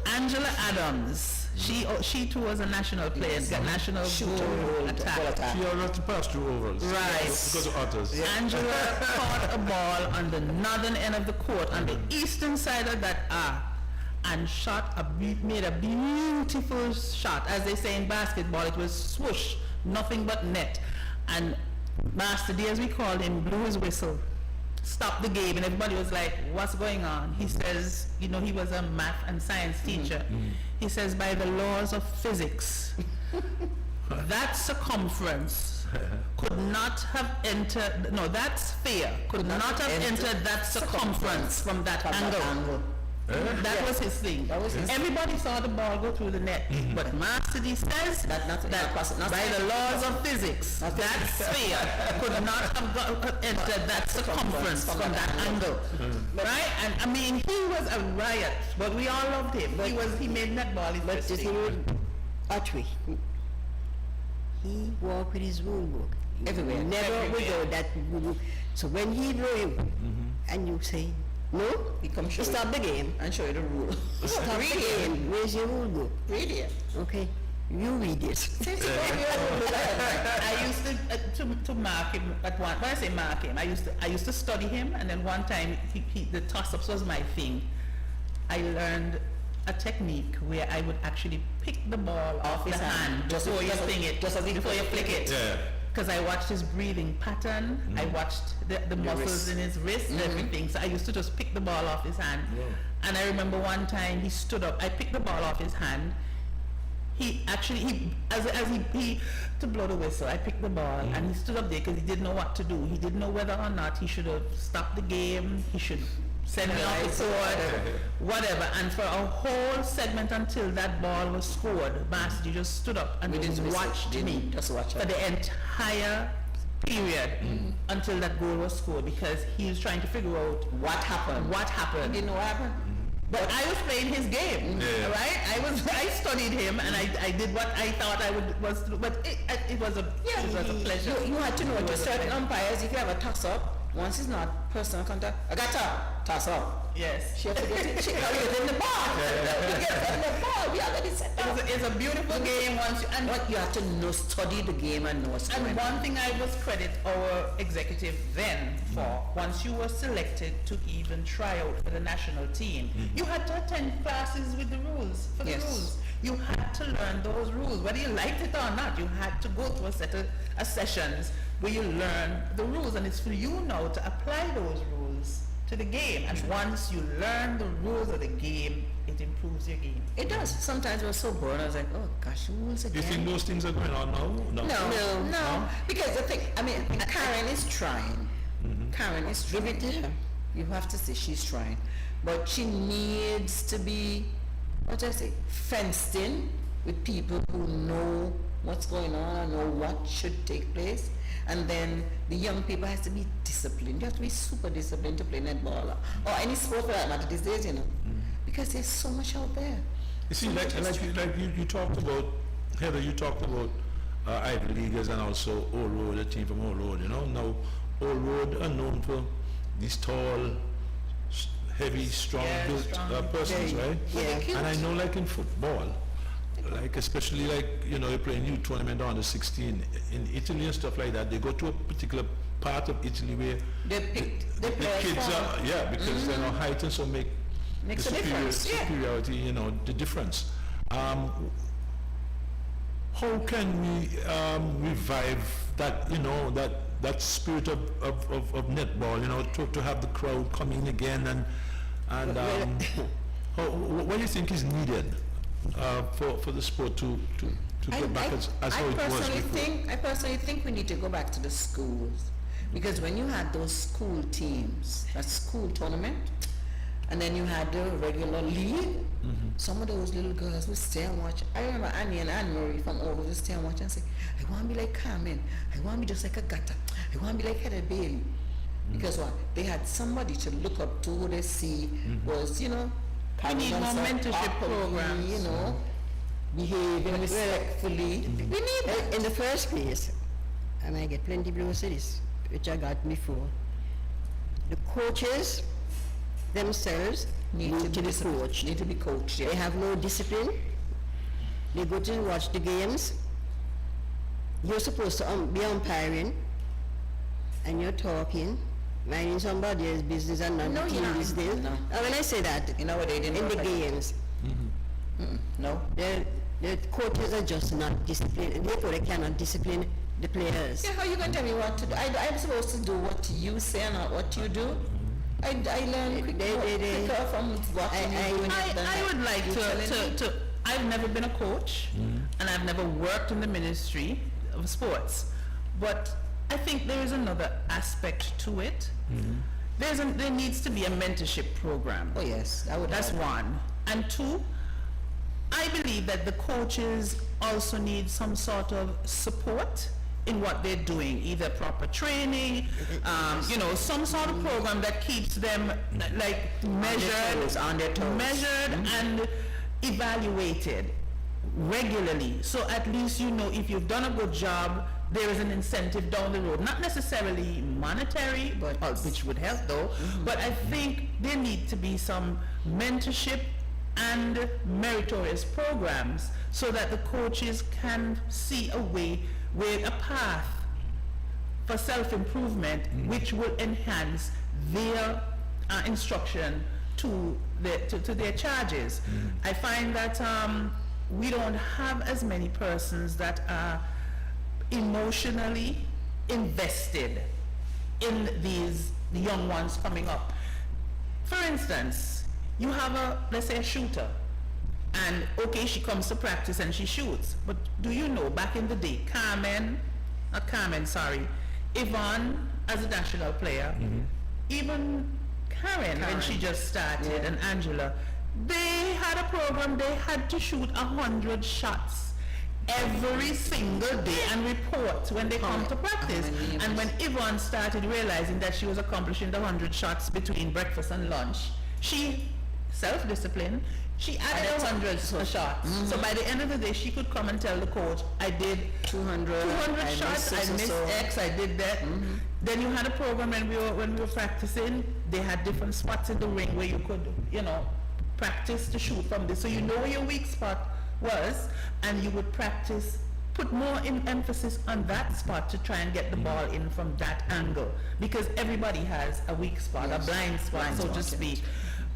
Angela Adams, she too was a national player, got national goal attack. She already to pass through overs. Right. Because of others. Angela caught a ball on the northern end of the court, on the eastern side of that R, and made a beautiful shot. As they say in basketball, it was swoosh, nothing but net. And Master D, as we called him, blew his whistle, stopped the game, and everybody was like, what's going on? He says, you know, he was a math and science teacher. He says, by the laws of physics, that circumference could not have entered, no, that sphere could not have entered that circumference from that angle. That was his thing. Everybody saw the ball go through the net, but Master D says that by the laws of physics, that sphere could not have entered that circumference from that angle, right? And I mean, he was a riot, but we all loved him. He made netball interesting. Archery. He walked with his rule book. Everywhere. Never without that rule book. So when he know you, and you say, no, He come show stop the game. and show you the rule. Stop the game. Where's your rule book? Read it. Okay, you read it. I used to mark him at one. When I say mark him, I used to study him, and then one time the toss-ups was my thing. I learned a technique where I would actually pick the ball off the hand before you fling it, before you flick it. Yeah. Because I watched his breathing pattern, I watched the muscles in his wrist and everything. So I used to just pick the ball off his hand. And I remember one time he stood up, I picked the ball off his hand. He to blow the whistle, I picked the ball and he stood up there because he didn't know what to do. He didn't know whether or not he should have stopped the game, he should send me off the court, whatever. And for a whole segment until that ball was scored, Master just stood up and just watched me for the entire period until that goal was scored, because he was trying to figure out What happened? He didn't know what happened. But I was playing his game, right? I studied him and I did what I thought I was to do. But it was a pleasure. You had to know to certain umpires, if you have a toss-up, once it's not personal contact, I got to toss up. Yes. She had to get it. She got to get in the ball. Get in the ball. We already set up. It's a beautiful game once you, and But you have to know, study the game and know what's going And on. one thing I was credit our executive then for, once you were selected to even try out for the national team, you had to attend classes with the rules, for the rules. You had to learn those rules, whether you liked it or not. You had to go to a set of sessions where you learn the rules, and it's for you now to apply those rules to the game. And once you learn the rules of the game, it improves your game. It does. Sometimes I was so bored, I was like, oh gosh, rules Do again. you think those things are going on now? No. Because the thing, I mean, Karen is trying. Karen is trying. You have to say she's trying. But she needs to be, what do I say, fenced in with people who know what's going on and know what should take place. And then the young people has to be disciplined. You have to be super disciplined to play netball or any sport for that matter these days, you know. Because there's so much out there. You see, you talked about, Heather, you talked about Ivy Leaguers and also Old Road, a team from Old Road, you know. Now, Old Road are known for these tall, heavy, strong-built persons, right? Yeah. And I know, like in football, like especially like, you know, you're playing youth tournament under 16 in Italy and stuff like that, they go to a particular part of Italy where They picked the kids are, because they're not height and so Makes the a difference, superiority, you know, the difference. How can we revive that, you know, that spirit of netball, you know, to have the crowd come in again and what do you think is needed for the sport to get back as how it was before? I personally think we need to go back to the schools, because when you had those school teams, that school tournament, and then you had the regular league, some of those little girls would stay and watch. I remember Annie and Anne-Marie from all over stay and watch and say, I want to be like Carmen, I want to be just like Agatha, I want to be like Heather Bailey. Because what? They had somebody to look up to who they see was, you know, We need more mentorship programs. You know, behaving respectfully. We need that. In the first place, I might get plenty blue cities, which I got before. The coaches themselves need to be coached. Need to be coached, yeah. They have no discipline. They go to watch the games. You're supposed to be umpiring, and you're talking, minding somebody else's business and not No, the you're team not. these days. No. And when I say that, You know what they didn't in work the like that. games, No. the coaches are just not disciplined, and therefore they cannot discipline the players. Yeah, how you going to tell me what to do? I'm supposed to do what you say and not what you do. I learn quicker from watching you doing it than I would like you telling me. to I've never been a coach and I've never worked in the ministry of sports, But I think there is another aspect to it. There needs to be a mentorship program. Oh yes, That's one. And two, I believe that the coaches also need some sort of support in what they're doing, either proper training, some sort of program that keeps them like measured, on their toes. measured and evaluated regularly. So at least you know if you've done a good job, there is an incentive down the road. Not necessarily monetary, but which would help though. But I think there need to be some mentorship and meritorious programs so that the coaches can see a way with a path for self-improvement which will enhance their instruction to their charges. I find that we don't have as many persons that are emotionally invested in the young ones coming up. For instance, you have let's say a shooter, and okay, she comes to practice and she shoots, but do you know back in the day, Yvonne as a national player, even Karen when she just started, and Angela, they had a program, they had to shoot 100 shots every single day and report when they come to practice. And when Yvonne started realizing that she was accomplishing the 100 shots between breakfast and lunch, she self-disciplined, she added 100 shots. So by the end of the day, she could come and tell the coach, I did 200 shots, I missed X, I did that. Then you had a program when we were practicing, they had different spots in the ring where you could, practice to shoot from this. So you know where your weak spot was, and you would practice, put more emphasis on that spot to try and get the ball in from that angle, because everybody has a weak spot, a blind spot, so to speak.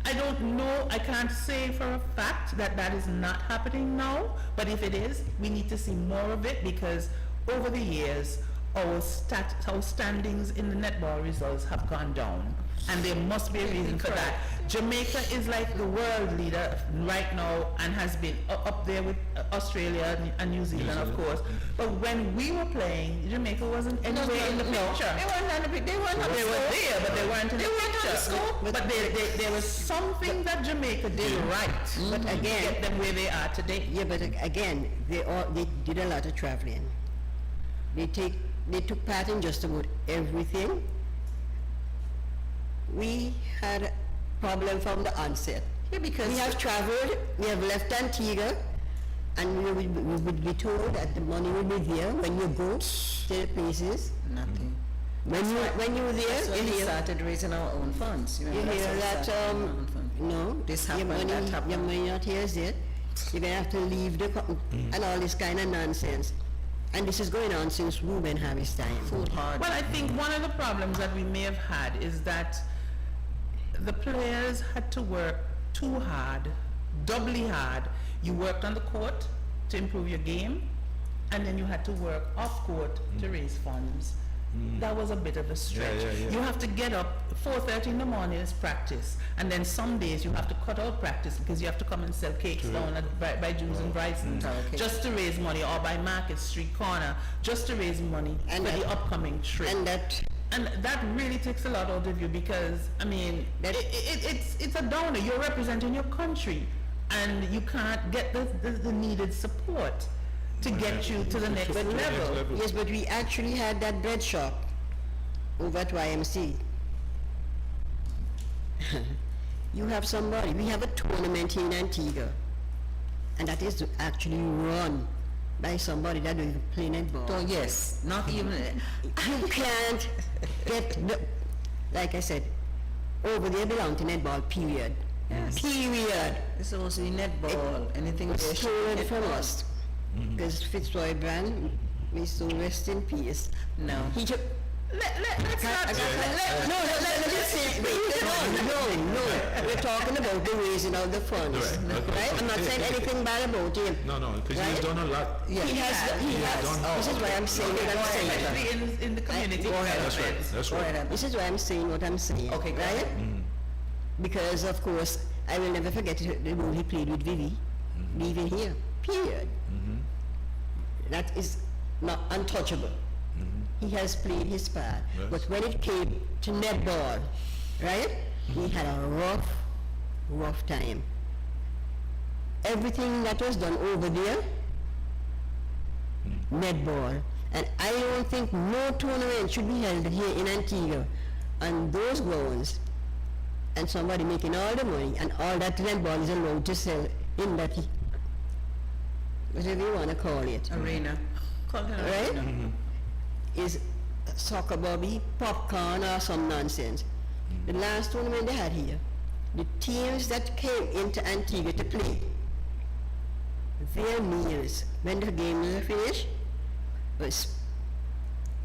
I don't know, I can't say for a fact that that is not happening now, but if it is, we need to see more of it, because over the years, our standings in the netball results have gone down, and there must be a reason for that. Jamaica is like the world leader right now and has been up there with Australia and New Zealand, of course. But when we were playing, Jamaica wasn't anywhere in the picture. They weren't They were there, but they weren't in the picture. But there was something that Jamaica did right. But again, get them where they are today. Yeah, but again, they did a lot of traveling. They took part in just about everything. We had a problem from the onset. Yeah, because we have traveled, we have left Antigua, and we would be told that the money will be there when you go to the places. Nothing. When you were there, so we started raising our own funds. You hear that, no, this happened, that happened. Your money not here is it. You're going to have to leave the and all this kind of nonsense. And this is going on since Ruben Harris' time. Well, I think one of the problems that we may have had is that the players had to work too hard, doubly hard. You worked on the court to improve your game, and then you had to work off court to raise funds. That was a bit of a stretch. You have to get up 4:30 in the morning is practice, and then some days you have to cut out practice because you have to come and sell cakes down by Jews and Bryson just to raise money, or by Market Street Corner just to raise money for the upcoming trip. And that really takes a lot out of you, because I mean it's a downer. You're representing your country, and you can't get the needed support to get you to the next level. Yes, but we actually had that bread shop over at YMC. You have somebody, we have a tournament in Antigua, and that is actually run by somebody that don't even play netball. Oh yes, not even. You can't get, like I said, over there belong to netball, period. Yes. Period. It's supposed to be netball, anything was stolen from us. Because Fitzroy Brand, we so rest in peace. No. He took. Let me say, no. We're talking about the raising of the funds, right? I'm not saying anything bad about him. No, because he's done a lot. Yeah. He has. This is why I'm saying what I'm saying. Especially in the community. That's right. This is why I'm saying what I'm saying. Okay, right? Because of course, I will never forget the role he played with Vivi, leaving here. Period. That is not untouchable. he has played his part. Yes. But when it came to netball, right, he had a rough time. Everything that was done over there, netball. And I don't think no tournament should be held here in Antigua on those grounds, and somebody making all the money and all that netball is allowed to sell in that, whatever you want to call it, Arena. Call it an right? arena. Is soccer bobby, popcorn or some nonsense. The last tournament they had here, the teams that came into Antigua to play, their meals, when the games were finished, was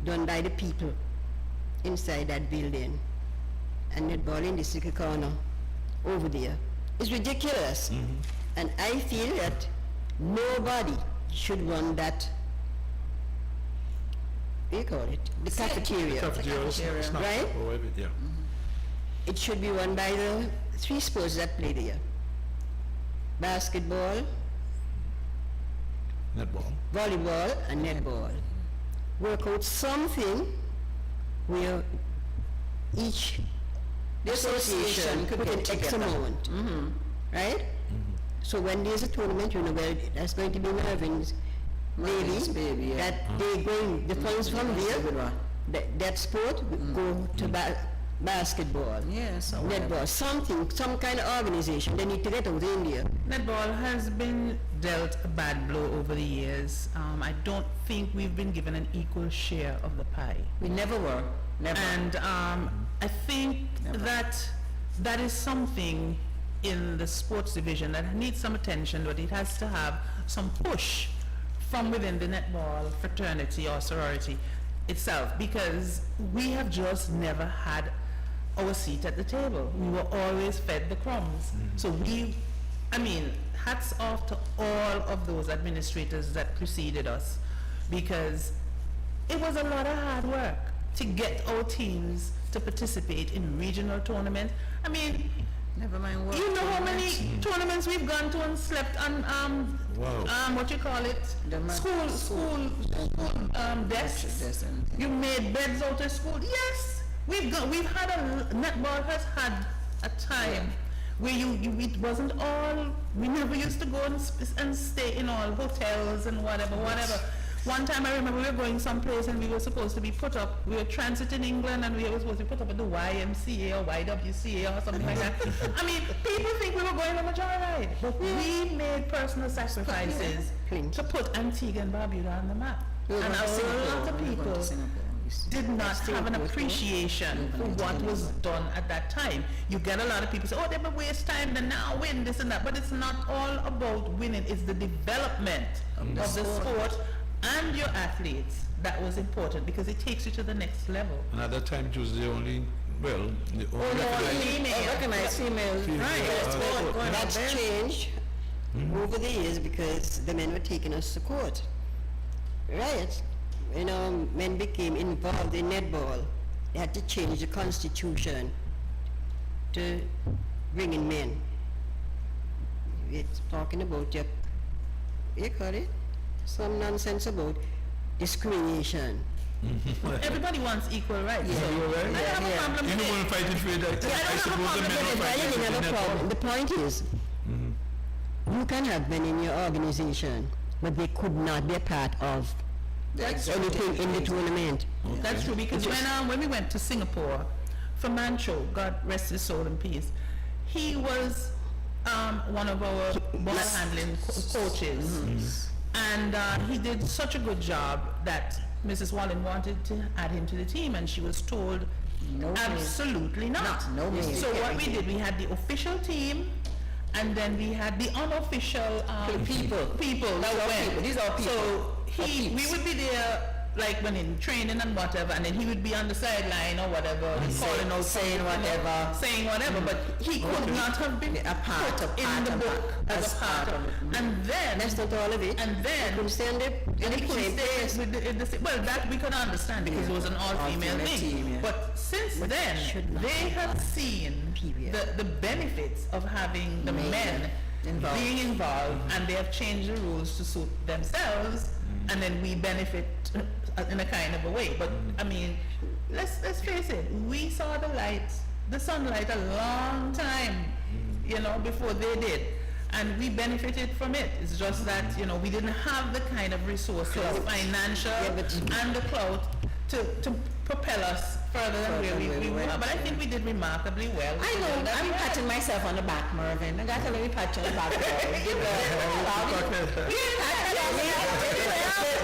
done by the people inside that building. And netball in the secret corner over there. It's ridiculous. And I feel that nobody should run that, what do you call it? The cafeteria. Cafeteria, snack Right? or whatever, yeah. It should be run by the three sports that play there. Basketball, Netball. volleyball, and netball. Work out something where each the association could put get an X together. amount, right? So when there's a tournament, you know, well, that's going to be Mervin's Mervin's baby, yeah. that they going, the funds from That's a there, good one. that sport will go to basketball, Yeah, so whatever. netball, something, some kind of organization. They need to get out in there. Netball has been dealt a bad blow over the years. I don't think we've been given an equal share of the pie. We never were. Never. And I think that is something in the sports division that needs some attention, but it has to have some push from within the netball fraternity or sorority itself, because we have just never had our seat at the table. We were always fed the crumbs. So hats off to all of those administrators that preceded us, because it was a lot of hard work to get our teams to participate in regional tournaments. I mean, Never mind what. you know how many tournaments we've gone to and slept on Wow. what you call it? The School desks. Desks and- You made beds out of school. Yes, we've had netball has had a time where it wasn't all. We never used to go and stay in all hotels and whatever. One time I remember we were going someplace and we were supposed to be put up. We were transiting England and we were supposed to be put up at the YMCA or YWCA or something like that. I mean, people think we were going on a joyride, but we made personal sacrifices to put Antigua and Barbuda on the map. We were And going to a Singapore. lot of people did not have an appreciation for what was done at that time. You get a lot of people say, oh, they will waste time, then now win, this and that. But it's not all about winning, it's the development of the sport and your athletes that was important, because it takes you to the next level. And at that time, it was the only, well, the only Recognized female. Right. That's changed over the years because the men were taking us to court. Right. You know, men became involved in netball. They had to change the constitution to bring in men. It's talking about what you call it? Some nonsense about discrimination. Everybody wants equal rights. Yeah. So You're right. I don't have a problem You with don't it. want to fight it for it. I suppose the men are But I fighting didn't for have a the problem. netball. The point is, you can have men in your organization, but they could not be a part of anything in the tournament. That's true, because when we went to Singapore for Mancho, God rest his soul in peace, he was one of our ball handling coaches. And he did such a good job that Mrs. Wallen wanted to add him to the team, and she was told No, absolutely not. No, no. So what we did, we had the official team, and then we had the unofficial people that went. people. These are people. So we would be there, like when in training and whatever, and then he would be on the sideline or whatever, calling out, saying whatever. but he could not have been A part of in the book as a part of it. And then, That's not all of it. and then, Couldn't stay on the and he couldn't same stay place. with well, that we could understand because it was an all-female All-female thing. team, yeah. But since then, should not they have seen Period. the benefits of having the men being involved, and they have changed the rules to suit themselves, and then we benefit in a kind of a way. But I mean, let's face it, we saw the sunlight a long time, before they did. And we benefited from it. It's just that, we didn't have the kind of resources, financial and the clout to propel us further than where we were. But I think we did remarkably well. I know, I'm patting myself on the back, Mervyn. I got to let me pat you on the back.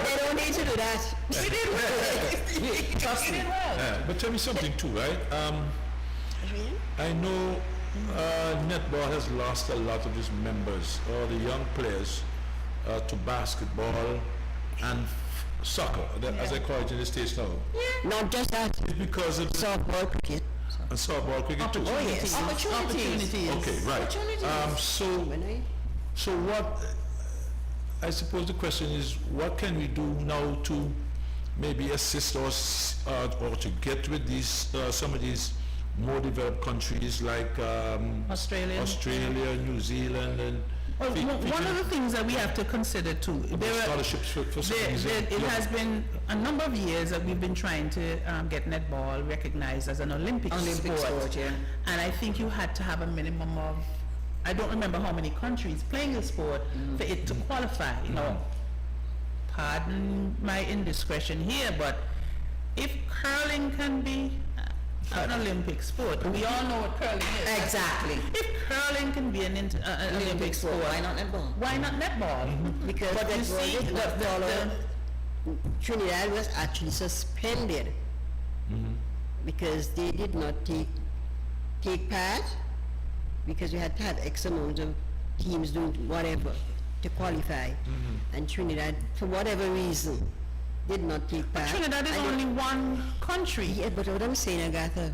They don't need to do that. We did well. Trust me. But tell me something too, right? I know netball has lost a lot of its members, or the young players, to basketball and soccer, as I call it in the States now. Not just that. It's because of Softball, cricket. and softball cricket too. Oh yes. Opportunities. Okay, right. So what, I suppose the question is, what can we do now to maybe assist us or to get with these, some of these more developed countries like Australia, New Zealand, and one of the things that we have to consider too, scholarships for some of these, it has been a number of years that we've been trying to get netball recognized as an Olympic sport. And I think you had to have a minimum of, I don't remember how many countries playing the sport for it to qualify. Pardon my indiscretion here, but if curling can be an Olympic sport, we all know what curling is. Exactly. If curling can be an Olympic sport, why not netball? Why not netball? Because but you see, Trinidad was actually suspended because they did not take part, because we had to have X amount of teams doing whatever to qualify, and Trinidad, for whatever reason, did not take part. Trinidad is only one country. Yeah, but what I'm saying, Agatha,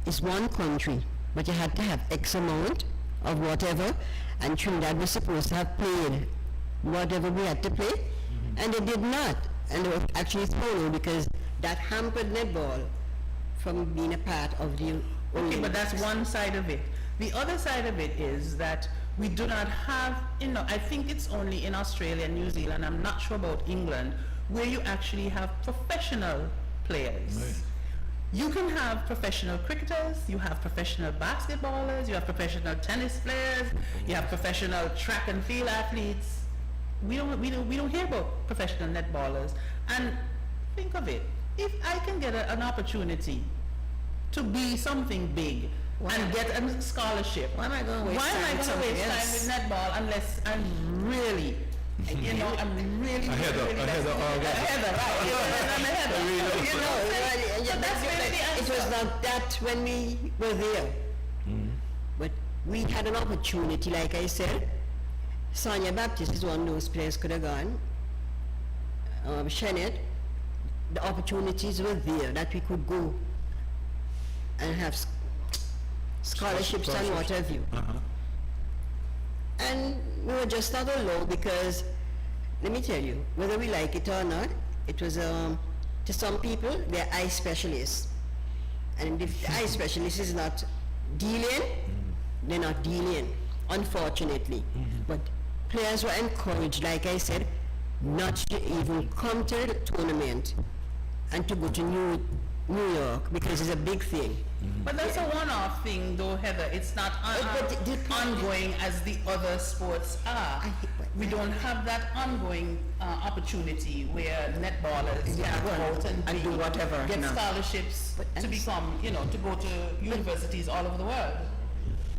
is one country, but you had to have X amount of whatever, and Trinidad was supposed to have played whatever we had to play, and they did not, and they were actually thrown out because that hampered netball from being a part of the Olympics. Okay, but that's one side of it. The other side of it is that we do not have, I think it's only in Australia and New Zealand, I'm not sure about England, where you actually have professional players. Right. You can have professional cricketers, you have professional basketballers, you have professional tennis players, you have professional track and field athletes. We don't hear about professional netballers. And think of it, if I can get an opportunity to be something big and get a scholarship, Why am I going to waste time with netball unless I'm really, I'm really, Heather, It was not that when we were there, but we had an opportunity, like I said. Sonia Baptist is one of those players could have gone. Shennet, the opportunities were there that we could go and have scholarships and what have you. And we were just not allowed because, let me tell you, whether we like it or not, it was, to some people, they're eye specialists. And if the eye specialist is not dealing, they're not dealing, unfortunately. But players were encouraged, like I said, not to even come to the tournament and to go to New York, because it's a big thing. But that's a one-off thing, though, Heather. It's not ongoing as the other sports are. We don't have that ongoing opportunity where netballers go out and do whatever, get scholarships to become, to go to universities all over the world.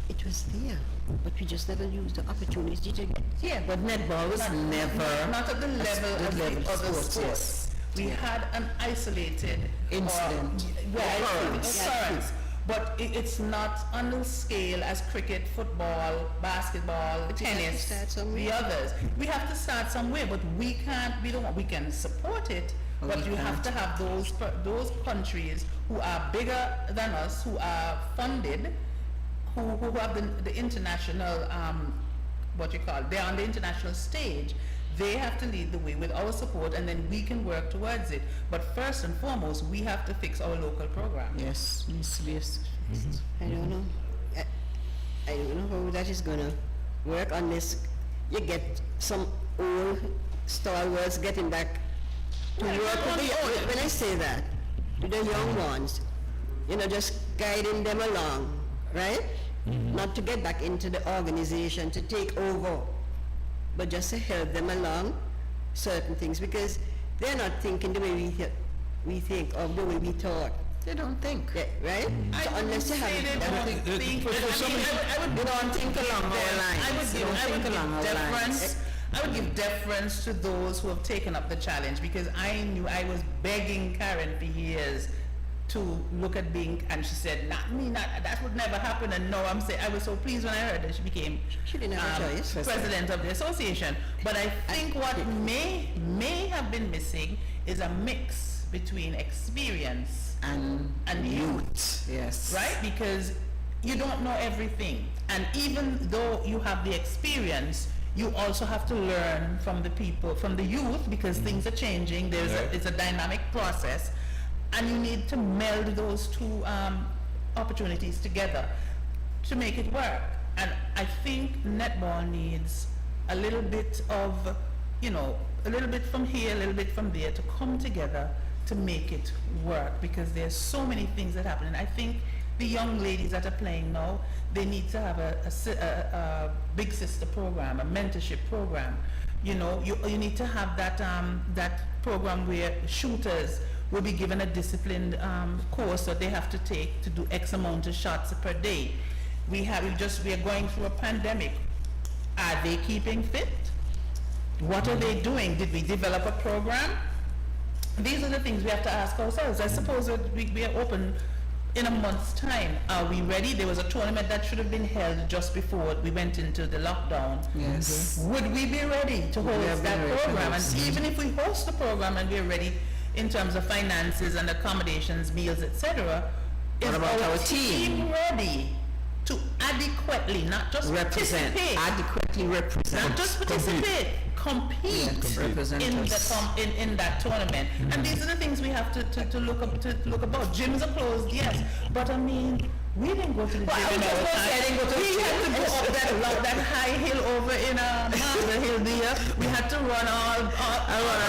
It was there, but we just never used the opportunity to get. Yeah, but netball was never not at the level of the other sports. We had an isolated incident, occurrence, but it's not on the scale as cricket, football, basketball, tennis, the others. We have to start somewhere, but we can't be the one. We can support it, but you have to have those countries who are bigger than us, who are funded, who have the international, they're on the international stage. They have to lead the way with our support, and then we can work towards it. But first and foremost, we have to fix our local program. Yes, needs to be I don't know. I don't know how that is going to work unless you get some old stalwarts getting back to work with the, when I say that, to the young ones, just guiding them along, right? Not to get back into the organization, to take over, but just to help them along certain things, because they're not thinking the way we think, or the way we thought. They don't think. Yeah, right? So unless you have they don't think. I would They don't think along our lines. I would give deference to those who have taken up the challenge, because I knew I was begging Karen for years to look at being, and she said, not me, that would never happen. And no, I was so pleased when I heard that she became She didn't have a choice. president of the association. But I think what may have been missing is a mix between experience and youth. Yes. Right? Because you don't know everything. And even though you have the experience, you also have to learn from the people, from the youth, because things are changing. It's a dynamic process. And you need to meld those two opportunities together to make it work. And I think netball needs a little bit of, a little bit from here, a little bit from there, to come together to make it work, because there's so many things that happen. And I think the young ladies that are playing now, they need to have a big sister program, a mentorship program. You need to have that program where shooters will be given a disciplined course that they have to take to do X amount of shots per day. We are going through a pandemic. Are they keeping fit? What are they doing? Did we develop a program? These are the things we have to ask ourselves. I suppose that we are open in a month's time. Are we ready? There was a tournament that should have been held just before we went into the lockdown. Yes. Would we be ready to host that program? And even if we host the program and we're ready in terms of finances and accommodations, meals, etc., is our team ready to adequately, not just Represent. participate, Adequately represent. not just participate, compete Represent in us. in that tournament. And these are the things we have to look about. Gyms are closed, yes, but I mean, we didn't go to the gym. We had to go up that high hill over in Marble Hill there. We had to run all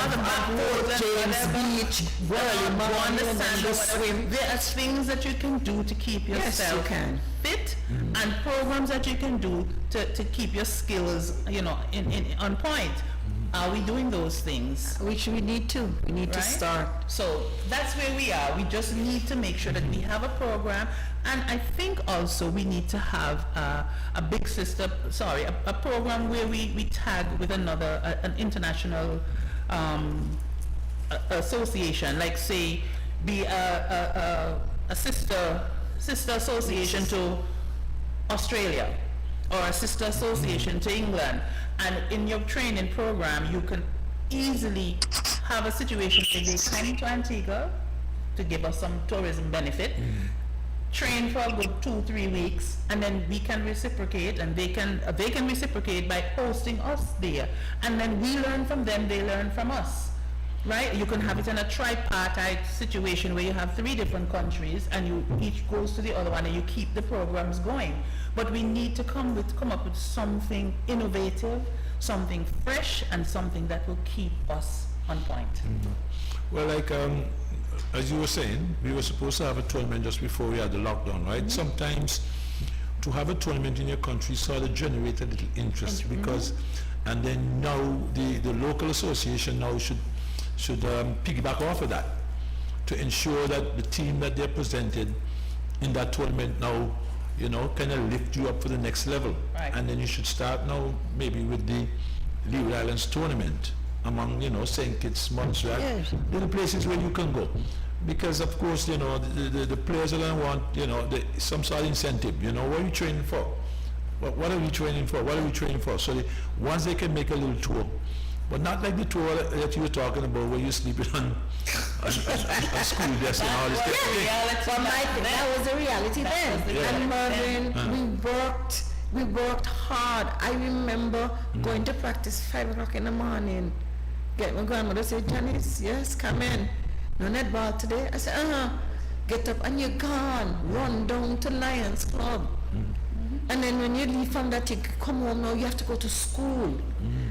the back roads and Beach, go on the sand or whatever. There are things that you can do to keep yourself fit, and programs that you can do to keep your skills, on point. Are we doing those things? Which we need to. We need to start. So that's where we are. We just need to make sure that we have a program, and I think also we need to have a program where we tag with an international association, like say be a sister association to Australia, or a sister association to England. And in your training program, you can easily have a situation where they come to Antigua to give us some tourism benefit, train for a good 2-3 weeks, and then we can reciprocate, and they can reciprocate by hosting us there. And then we learn from them, they learn from us. Right? You can have it in a tripartite situation where you have 3 different countries, and you each goes to the other one, and you keep the programs going. But we need to come up with something innovative, something fresh, and something that will keep us on point. Well, like as you were saying, we were supposed to have a tournament just before we had the lockdown, right? Sometimes to have a tournament in your country sort of generate a little interest, because, and then now the local association now should piggyback off of that to ensure that the team that they're presented in that tournament now, kind of lift you up for the next level. Right. And then you should start now maybe with the Leeward Islands tournament among, St. Kitts, Montserrat, little places where you can go. Because of course, the players are going to want, some sort of incentive. What are you training for? What are we training for? What are we training for? So once they can make a little tour, but not like the tour that you were talking about where you're sleeping on school desk and all this stuff. That was the reality then. And Marvin, we worked hard. I remember going to practice 5 o'clock in the morning. My grandmother said, Janice, yes, come in. No netball today. I said, get up, and you're gone. Run down to Lions Club. And then when you leave from that, you come home now, you have to go to school.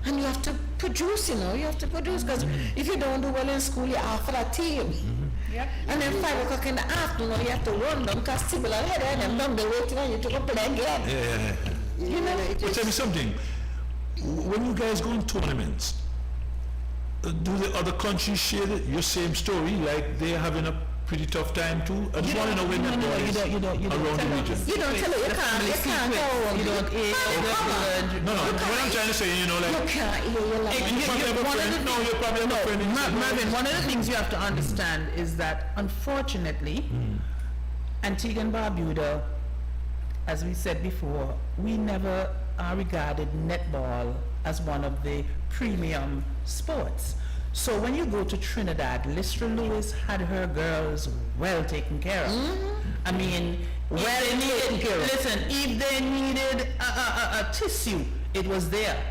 And you have to produce, you know, you have to produce. Because if you don't do well in school, you're out for that team. Yep. And then 5 o'clock in the afternoon, you have to run down because Sybil and Heather and them down the waiting on you to go play again. Yeah. You know, But tell me something. When you guys go in tournaments, do the other countries share your same story? Like they're having a pretty tough time too? I just want to know when that is you don't around the region. you don't tell it, you can't go home. You don't eat. No, what I'm trying to say, you know, like... You can't hear your language. You probably have a friend. No, you probably have a friend. Marvin, one of the things you have to understand is that unfortunately, Antigua and Barbuda, as we said before, we never regarded netball as one of the premium sports. So when you go to Trinidad, Lystra Lewis had her girls well taken care of. I mean, well taken care of. Listen, if they needed a tissue, it was there.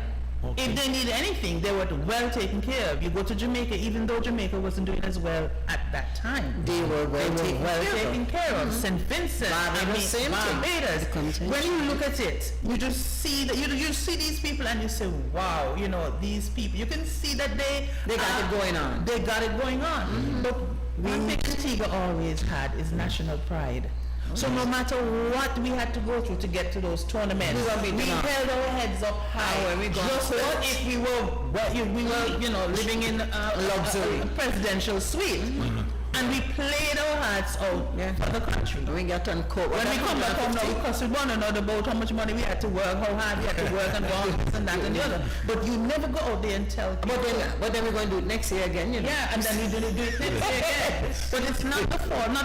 Okay. If they needed anything, they were well taken care of. You go to Jamaica, even though Jamaica wasn't doing as well at that time. They were well taken care of. St. Vincent, Barbados. When you look at it, you just see that you see these people and you say, wow, you know, these people. You can see that they got it going on. They got it going on. But one thing Antigua always had is national pride. So no matter what we had to go through to get to those tournaments, we held our heads up high. Just as if we were, you know, living in luxury, presidential suite. And we played our hearts out for the country. We got on court. When we come back home now, we cuss with one another about how much money we had to work, how hard we had to work, and all this and that and the other. But you never go out there and tell people. But then we're going to do it next year again, you know. Yeah, and then we do it next year again. But it's not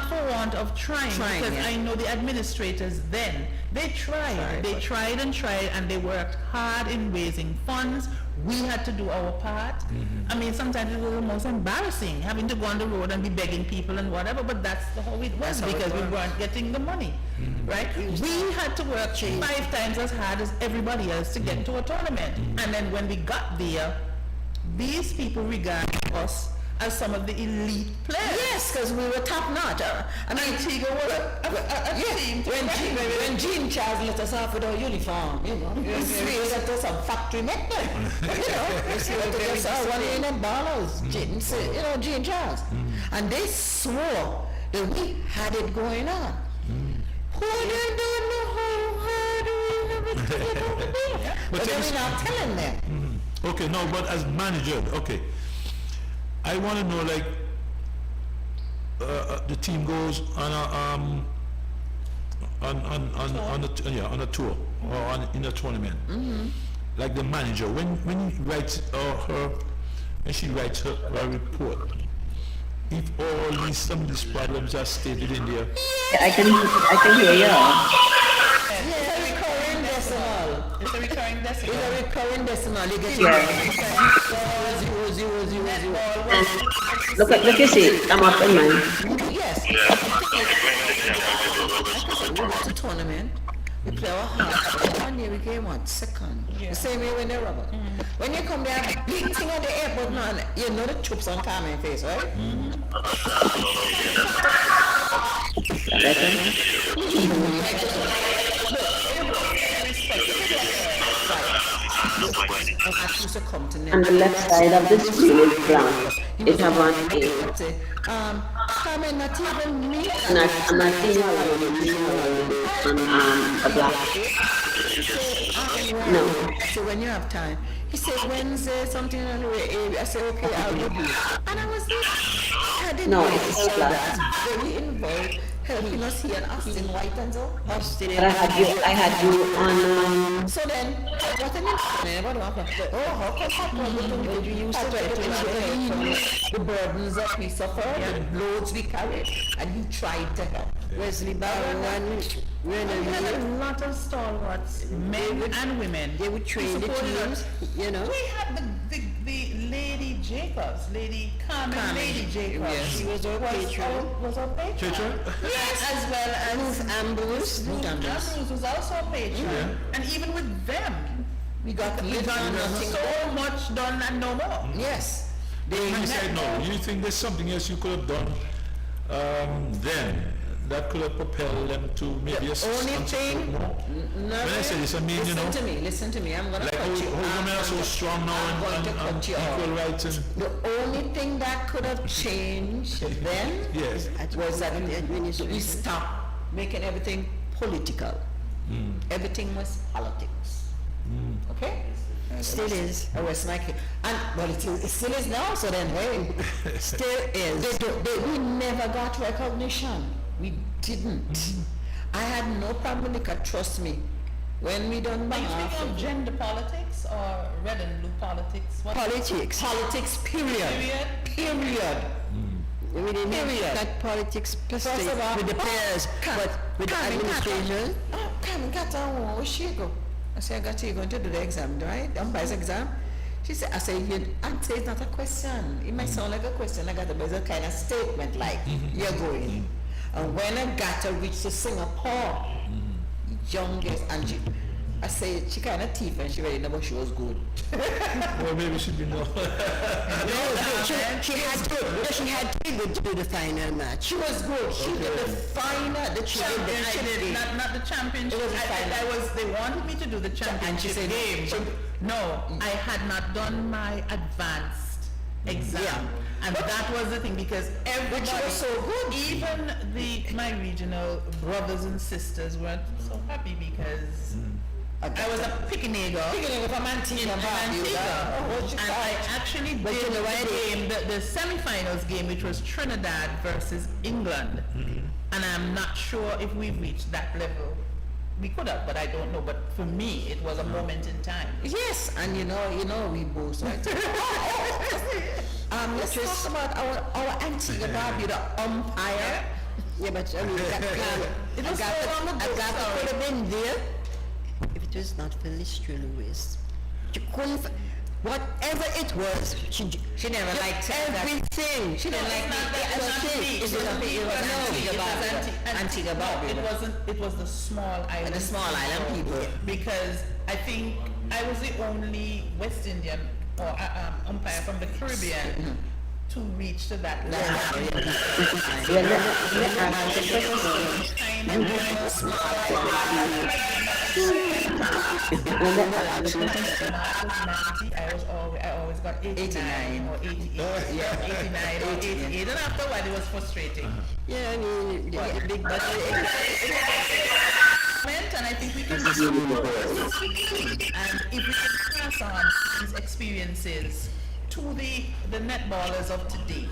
for want of trying because I know the administrators then, they tried. They tried, and they worked hard in raising funds. We had to do our part. I mean, sometimes it was almost embarrassing having to go on the road and be begging people and whatever, but that's how it was because we weren't getting the money, right? We had to work 5 times as hard as everybody else to get to a tournament. And then when we got there, these people regarded us as some of the elite players. Yes, because we were top notch. I mean, Antigua was a team. When Jean Charles let us off with our uniform, you know, we let us some factory make them. You know, we let us one in them ballers, Jean Charles. And they swore that we had it going on. Who they don't know how hard we have it together. But then we're not telling them. Okay, no, but as manager, okay. I want to know, like, the team goes on a tour or in a tournament. Like the manager, when he writes when she writes her report, if some of these problems are stated in there. I can hear you. It's a recurring decimal. It's a recurring decimal. You get Look, you see, I'm up in mine. Yes. We went to tournament. We play our half. One year we came on second. The same way when they rubber. When you come there, big thing at the airport, man, you know the troops on Carmen face, right? And the left side of the screen is brown. It have one thing. Carmen, not even me. I'm not seeing a black. No. So when you have time, he said Wednesday something on the way. I said okay, I'll do it. And I was like, I didn't know it's black. very involved, helping us here in Austin White and so. But I had you on. So then, what an interesting. Oh, how come that problem did you use the burdens that we suffered, the loads we carried, and you tried to help. Wesley Barrow, we had a lot of stalwarts, men and women. They would train the teams, you know. We had the Lady Jacobs, Lady Carmen Lady Jacobs. Yes. She was our patron. Was our patron. Yes, as well as Ruth Ambrose. Ruth Ambrose was also a patron. And even with them, we got so much done and no more. Yes. You said no. You think there's something else you could have done then that could have propelled them to maybe a Only thing, more. When I say this, I mean, you know, listen to me, I'm gonna like cut you. how women are so strong now I'm going to and cut you equal off. rights and The only thing that could have changed then yes. was that the administration. we stopped making everything political. Everything was politics. Okay? Still is. Arrest my case. And, well, it still is now, so then, hey, Still is. we never got recognition. We didn't. I had no problem with liquor, trust me. When we done Are you speaking Africa- of gender politics or red and blue politics? What Politics. Politics, period. period? We didn't Period. have that politics per se First of all, with the players, but with the administration. Come and got on, where she go? I said, I got you going to do the exam, right? The umpire's exam. She said, I said, you answer is not a question. It might sound like a question, I got to be a kind of statement like, you're going. And when I got to reach to Singapore, youngest, and I say she kind of thief and she already know but she was good. Well, maybe she didn't know. She had to be good to do the final match. She was good. She did the final, the championship. Not the championship. It was the final. They wanted me to do the championship said game. she- No, I had not done my advanced exam. Yeah. And that was the thing because everybody was so good. Even my regional brothers and sisters weren't so happy because I was a picking from Antigua. and I actually did you know the what? game, the semi-finals game, which was Trinidad versus England, and I'm not sure if we've reached that level. We could have, but I don't know. But for me, it was a moment in time. Yes, and you know we both right. Let's talk about our Antigua Barbuda umpire. Yeah, but I mean, It was so on the book, sorry. could have been there if it was not for Lister Lewis. She couldn't, whatever it was, She never liked everything. She didn't like Antigua Barbuda. It was the small island. The small island people. Because I think I was the only West Indian or umpire from the Caribbean to reach to that level. Well, let ask the question. Kind of I always got 89 or 88. Yeah, 89 or 88. And after a while, it was frustrating. Yeah, I mean, the big but And I think we can and if we can pass on these experiences to the netballers of today,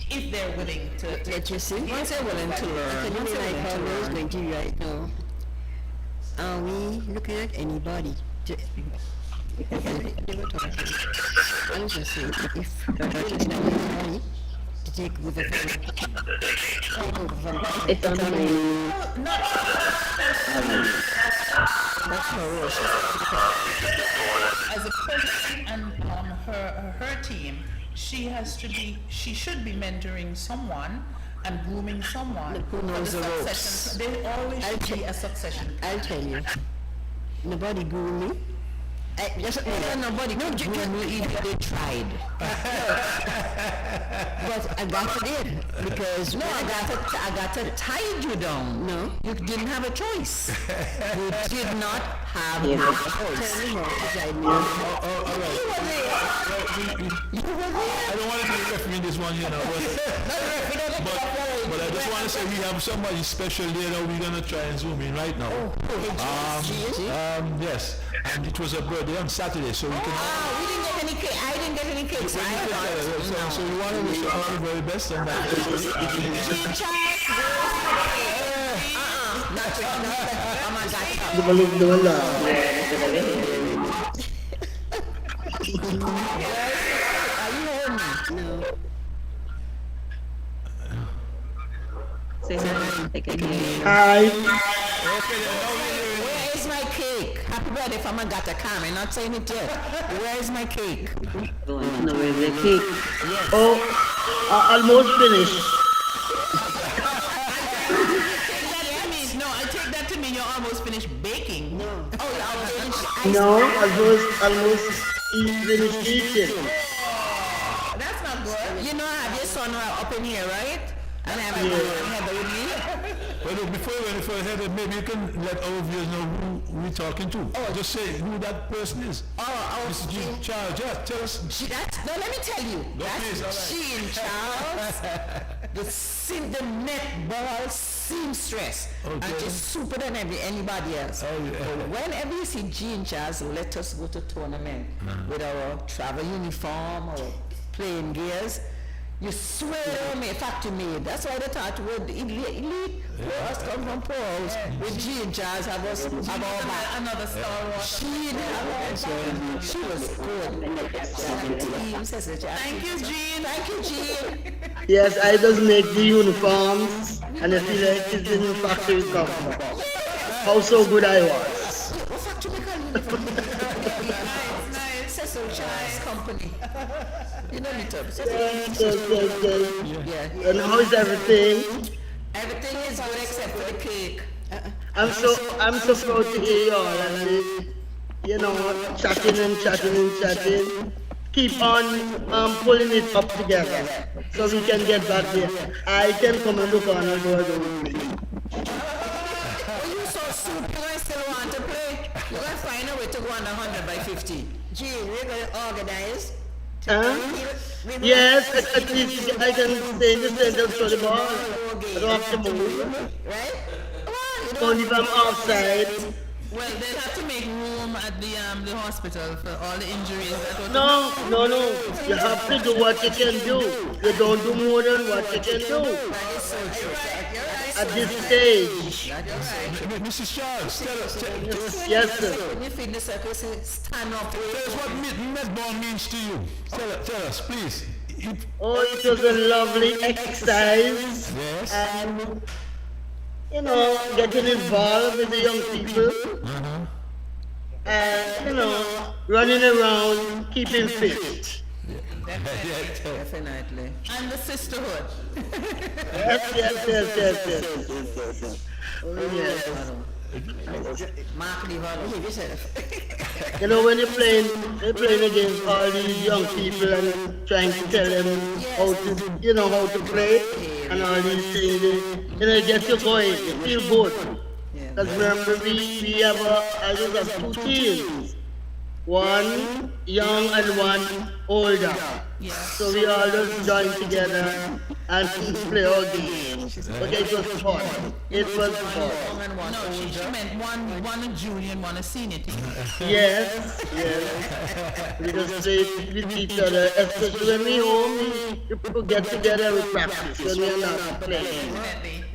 if they're willing to let you see. Once they're willing to learn. Can you like how I was going to right now? Are we looking at anybody to they were talking. I was just saying, if we're looking at anybody to take over from It's on my as a person and her team, she should be mentoring someone and grooming someone Who knows for the ropes. succession. There always should be a succession plan. I'll tell you. Nobody grew me. Nobody could grew me even if they tried. But I got to did because I got to tie you down. no. You didn't have a choice. You did not have Yeah. a choice. Tell me how to guide me. All right. I don't want to be the referee in this one, you know, but I just want to say we have somebody special there that we're going to try and zoom in right now. Yes, and it was a birthday on Saturday, so we can... We didn't get any cake. I didn't get any cake. So So we want to wish you all the very best on that. Dumalog-dumala. No. Say hi. Take a cake. Where is my cake? Happy birthday from Agata Carmen. Not saying it yet. Where is my cake? I want to know where's the cake. Oh, almost finished. No, I take that to mean you're almost finished baking. No. Oh, yeah, No, almost finished eating. That's not good. you know I have your son up in here, right? And I have Heather with me. Well, look, before you go any further, maybe you can let our viewers know who we're talking to. Oh. Just say who that person is. Mr. Jean Charles, just tell us. No, let me tell you. No, please, all right. That's Jean Charles, the netball seamstress. Okay. And she's super than anybody else. Oh, yeah. But whenever you see Jean Charles, let us go to tournament with our travel uniform or playing gears. You swear on me, factory made. That's why they thought with elite us come from poor house. With Jean Charles have our back. Another Star Wars. She was good. Thank you, Jean. Thank you, Jean. Yes, I just make the uniforms and I feel like it's in factory company. How so good I was. What factory make a uniform? Nice. Cecil Charles Company. You know me, Tom. Yes. Yeah. And how is everything? Everything is good except for the cake. I'm so proud to hear you all and chatting. Keep on pulling it up together so we can get back there. I can come and look on and do it. Oh, you so stupid, I still want to play. You're going to find a way to go on 100 by 50. Gee, we're going to organize. Yes, at least I can stay in the center for the ball. I don't have to move. Right? Only if I'm outside. Well, they'll have to make room at the hospital for all the injuries that were... No. You have to do what you can do. You don't do more than what you can do. That is so true. At this stage. Mrs. Charles, tell us. Yes, sir. When you feed the circle, say, stand up. Tell us what netball means to you. Tell us, please. Oh, it was a lovely exercise. Yes. And, getting involved with the young people. And, running around, keeping fit. Definitely. And the sisterhood. Yes. Oh, yes. Mark Leval. When you're playing against all these young people and trying to tell them how to play and all these things, it gets you going, you feel good. Because remember, we have I just have two teams, one young and one older. Yeah. So we all just join together and play our games. But it was fun. It was fun. No, she meant one a junior and one a senior team. Yes. We just play with each other, especially when we home, we get together, we practice when we are not playing.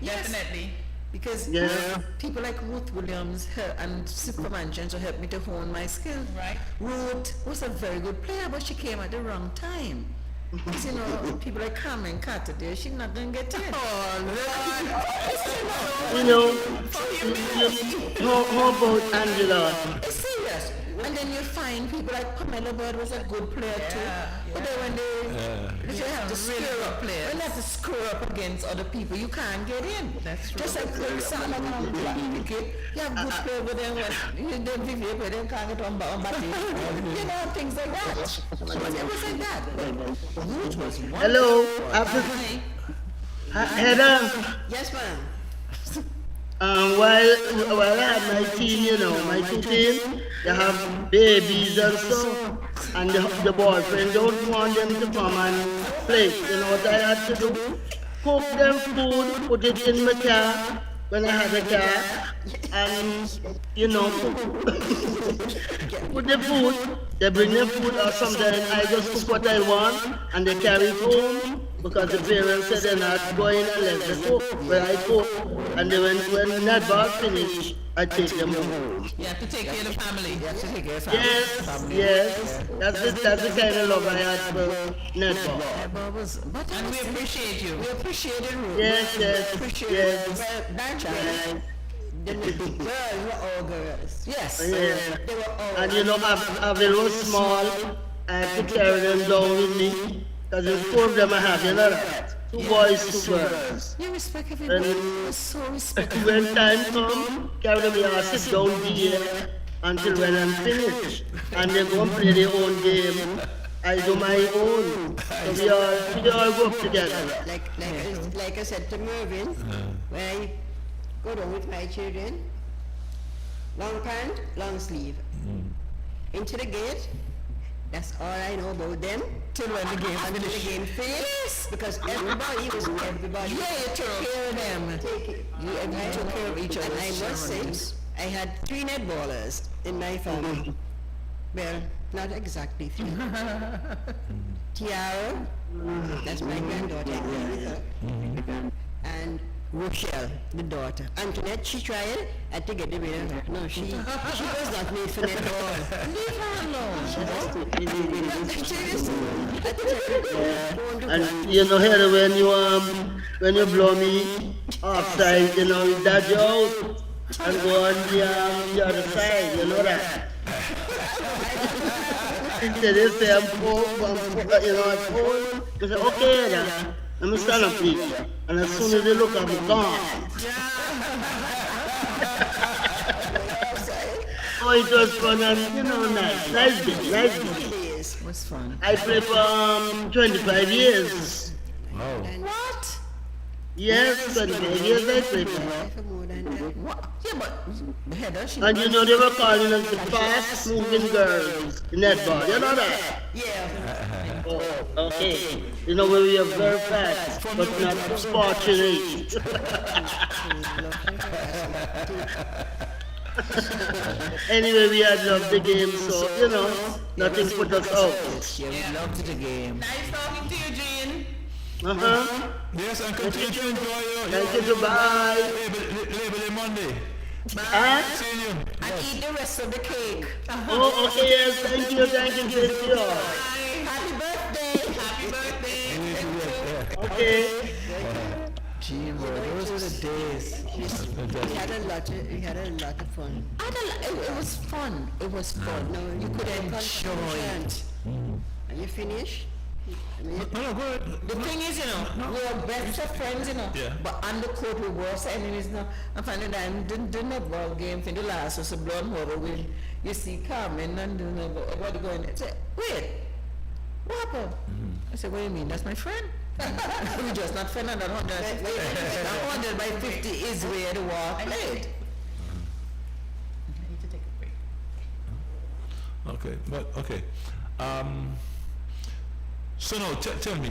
Definitely. Because Yeah. people like Ruth Williams and Superman Johnson helped me to hone my skill. Right. Ruth was a very good player, but she came at the wrong time. Because, people like Carmen Carter there, she's not going to get in. How about Angela? It's serious. And then you find people like Pamela Bird was a good player too. But then when they have to screw up players. When they have to screw up against other people, you can't get in. That's true. Just like when Sana cricket, you have good players, but then when you don't give you, but then can't get on batting. Things like that. So it was like that. Ruth was one. Hello, Heather. Yes, ma'am. While I have my team, my two teams, they have babies and stuff, and the boyfriend don't want them to come and play. You know what I had to do? Cook them food, put it in my car, when I had a car, and, put the food, they bring the food, or sometimes I just cook what I want, and they carry it home, because the parents said they're not going unless they cook, where I cook, and then when netball finish, I take them home. You have to take care of the family. You have to take care of family. Yes, that's the kind of love I had for netball. And we appreciate you. We appreciate it, Ruth. Yes. That's right. The girls were all girls. Yes. Yeah. They were all And Avil was small, I had to carry them down with me, because there's four of them I have, that. Two boys, two girls. You respect everybody. You so respectful. When time comes, carry them here, I sit down here until when I'm finished. And they go and play their own game. I do my own. So we all go up together. like I said to Mervyn, when I go down with my children, long pant, long sleeve. Into the gate, that's all I know about them. Till when the game Until the game finished, because everybody was everybody. Yeah, you took care of them. You took care of each other. And I must say, I had 3 netballers in my family. Well, not exactly 3. Tiara, that's my granddaughter, I play with her. And Rochelle, the daughter. Antoinette, she tried to get the winner. No, she was not made for netball. Leave her alone. Seriously. And you know here when you blow me offside, you know, dodge you out and go on the other side, you know that. Instead they say I'm full, you know, I'm full. They say, okay, then, let me stand up, please. And as soon as they look at me, gone. Oh, it was fun and, you know, nice day. It was fun. I played for 25 years. Wow. What? Yes, 25 years I played for. For more than that. What? Yeah, but Heather, she And you know they were calling us the fast moving girls in netball. You know that? Yeah. Oh, okay. You know we are very fast, but not fortunate. Anyway, we had loved the game, so you know, nothing put us out. Yeah, we loved the game. Nice talking to you, Jean. Uh-huh. Yes, and continue to enjoy Thank you, goodbye. Labor Day Monday. Huh? See you. And eat the rest of the cake. Oh, okay, yes, thank you, thank you. Happy birthday. Happy birthday. Okay. Gee, those were the days. We had a lot of fun. It was fun. It was fun. No, You could enjoy it. Are you finished? No, go ahead. The thing is, you know, we are best of friends, you know, Yeah. but on the court we were enemies now. And finally, the netball game for the last was a blown over with, you see, Carmen and everybody going, I said, wait, what happened? I said, what do you mean? That's my friend. We just not friend and that 100 by 50 is where the war played. I need to take a break. Okay, but okay. So now, tell me,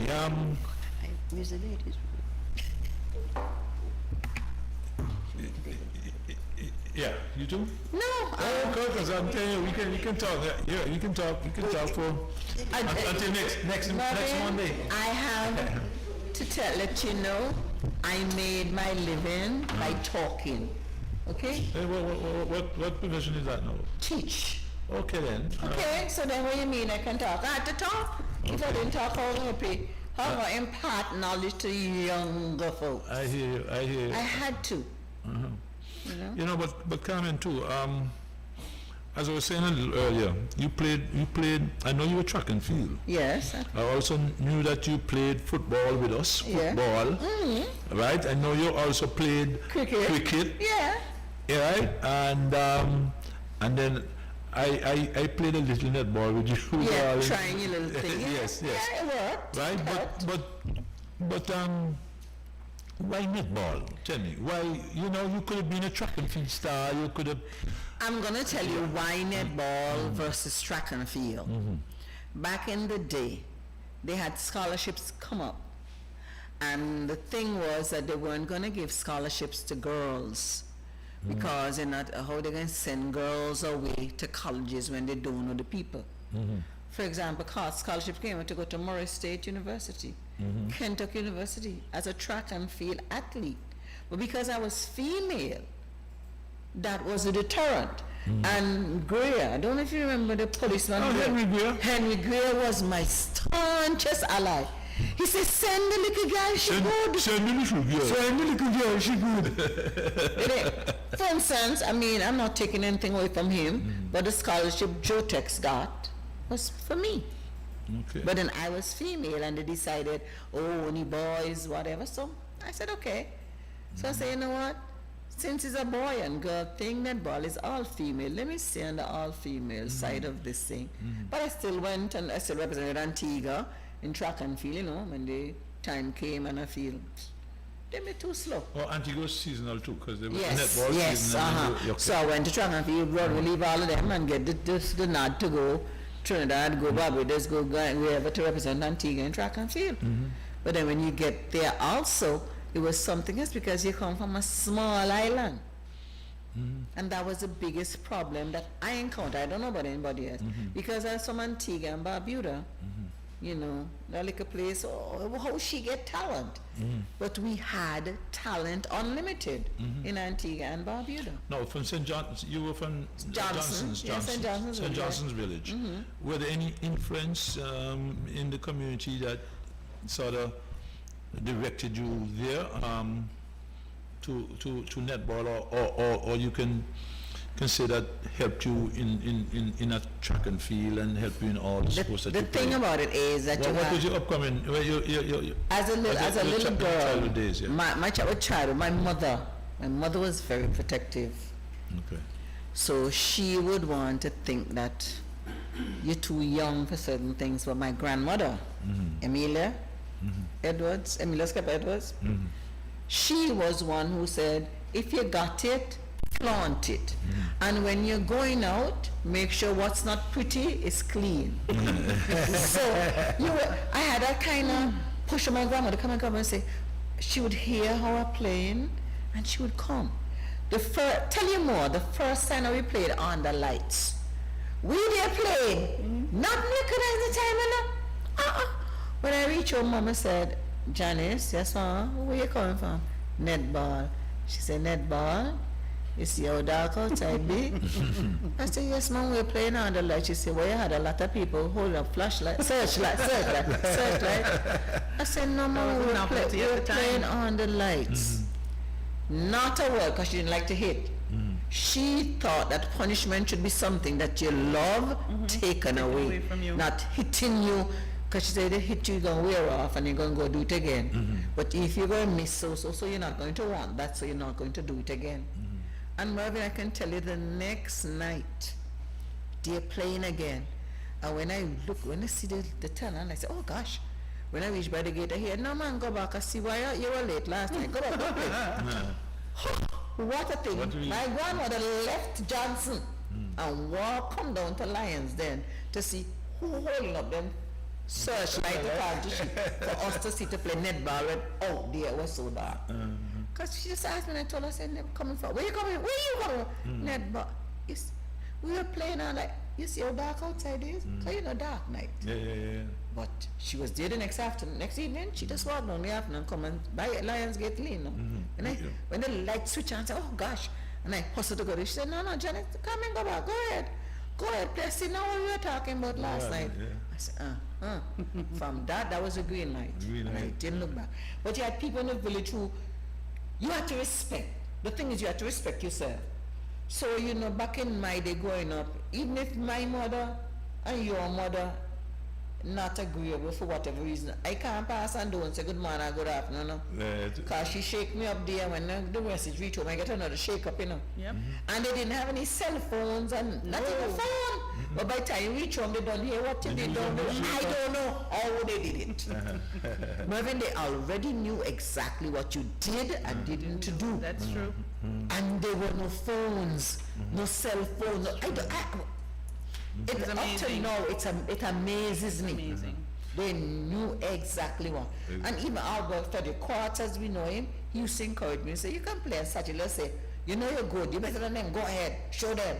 Where's the ladies? yeah, you too? No, Oh, because I'm telling you, you can talk. Yeah, you can talk for until next Monday. I have to let you know, I made my living by talking. Okay? Hey, what profession is that now? Teach. Okay then. Okay, so then what do you mean I can talk? I had to talk. If I didn't talk, how am I pay? How am I impart knowledge to younger folks? I hear you. I had to. You know? You know, but Carmen too. As I was saying a little earlier, you played. I know you were track and field. Yes. I also knew that you played football with us. Yeah. Football, right? I know you also played Cricket. Yeah. Yeah, right? And then I played a little netball with you. Yeah, darling. trying your little thing. Yes. Yeah, it worked. Right, but why netball? Tell me, why? You know, you could have been a track and field star. You could have. I'm going to tell you why netball versus track and field. Back in the day, they had scholarships come up. And the thing was that they weren't going to give scholarships to girls because they're not, how they're going to send girls away to colleges when they don't know the people. For example, scholarship came to go to Morris State University, Kentucky University as a track and field athlete. But because I was female, that was a deterrent. And Greer, I don't know if you remember the policeman. Oh, Henry Greer. Henry Greer was my staunchest ally. He said, send the little girl, she good. Send the little girl. Send the little girl, she good. For instance, I mean, I'm not taking anything away from him, but the scholarship Joe Tex got was for me. Okay. But then I was female and they decided, oh, only boys, whatever. So I said, okay. So I said, you know what? Since it's a boy and girl thing, netball is all female. Let me stay on the all female side of this thing. But I still went and I still represented Antigua in track and field, you know, when the time came and I feel Them are too slow. Oh, Antigua seasonal too, because they were Yes, netball yes, season. And uh-huh. you- okay. So I went to track and field, we leave all of them and get the nod to go Trinidad, go Barbados, go wherever to represent Antigua in track and field. But then when you get there also, it was something else because you come from a small island. And that was the biggest problem that I encountered. I don't know about anybody else. Because I'm from Antigua and Barbuda, you know, that little place, oh, how she get talent? But we had talent unlimited in Antigua and Barbuda. No, from St. John's, you were from Johnson, yeah, St. Johnson's St. Village. Johnson's Village. Were there any influence in the community that sort of directed you there to netball, or you can say that helped you in a track and field and helped you in all the sports that The you thing played? about it is that What, you what have, was your upcoming? Well, as a your little girl, childhood days, yeah. my childhood, my mother was very protective. Okay. So she would want to think that you're too young for certain things. But my grandmother, Emilia Skep Edwards, she was one who said, if you got it, flaunt it. And when you're going out, make sure what's not pretty is clean. So I had that kind of push on my grandmother to come and say, she would hear how I'm playing and she would come. Tell you more, the first time we played on the lights, we there playing, not recognize the time enough. When I reached home, Mama said, Janice, yes ma'am, where you coming from? Netball. She said, netball? You see how dark outside be? I said, yes ma'am, we're playing on the light. She said, well, you had a lot of people hold up flashlight, searchlight. I said, no ma'am, we're playing on the lights. Not a word, because she didn't like to hit. She thought that punishment should be something that you love taken away from you. not hitting you. Because she said, they hit you, you're going to wear off and you're going to go do it again. But if you're going to miss so you're not going to want that, so you're not going to do it again. And Marvin, I can tell you the next night, they're playing again. And when I see the talent, I say, oh gosh. When I reach by the gate, I hear, no man, go back. I see why you were late last night. Go back, go play. What a thing. My grandmother left Johnson and come down to Lions then to see who holding up them searchlight for us to see to play netball when out there was so dark. Because she just asked me and I told her, I said, "Never coming from. Where you coming from? Netball. Yes. We were playing on like, you see how dark outside is? So you know dark night. Yeah. But she was there the next evening, she just walked down the afternoon and come and buy Lions Gate Lane. When the light switch on, I said, oh gosh. And I hustled to go there. She said, no, Janet, come and go back. Go ahead, play. I said, now what we were talking about last night. Yeah. I said, From that was a green light. And I didn't look back. But you had people in the village who, you had to respect. The thing is, you had to respect yourself. So, back in my day growing up, even if my mother and your mother not agreeable for whatever reason, I can't pass and don't say good morning or good afternoon, because she shake me up there when the message reach home, I get another shake up, Yep. And they didn't have any cell phones and not even phone. But by the time you reach home, they don't hear what you did. I don't know how they did it. Marvin, they already knew exactly what you did and didn't do. That's true. And there were no phones, no cell phones. It's Up to amazing. now, it amazes me. Amazing. They knew exactly what. And even Albert, for the quarters we know him, he used to encourage me and say, you can play on Saturday. Let's say, you're good, you're better than them, go ahead, show them.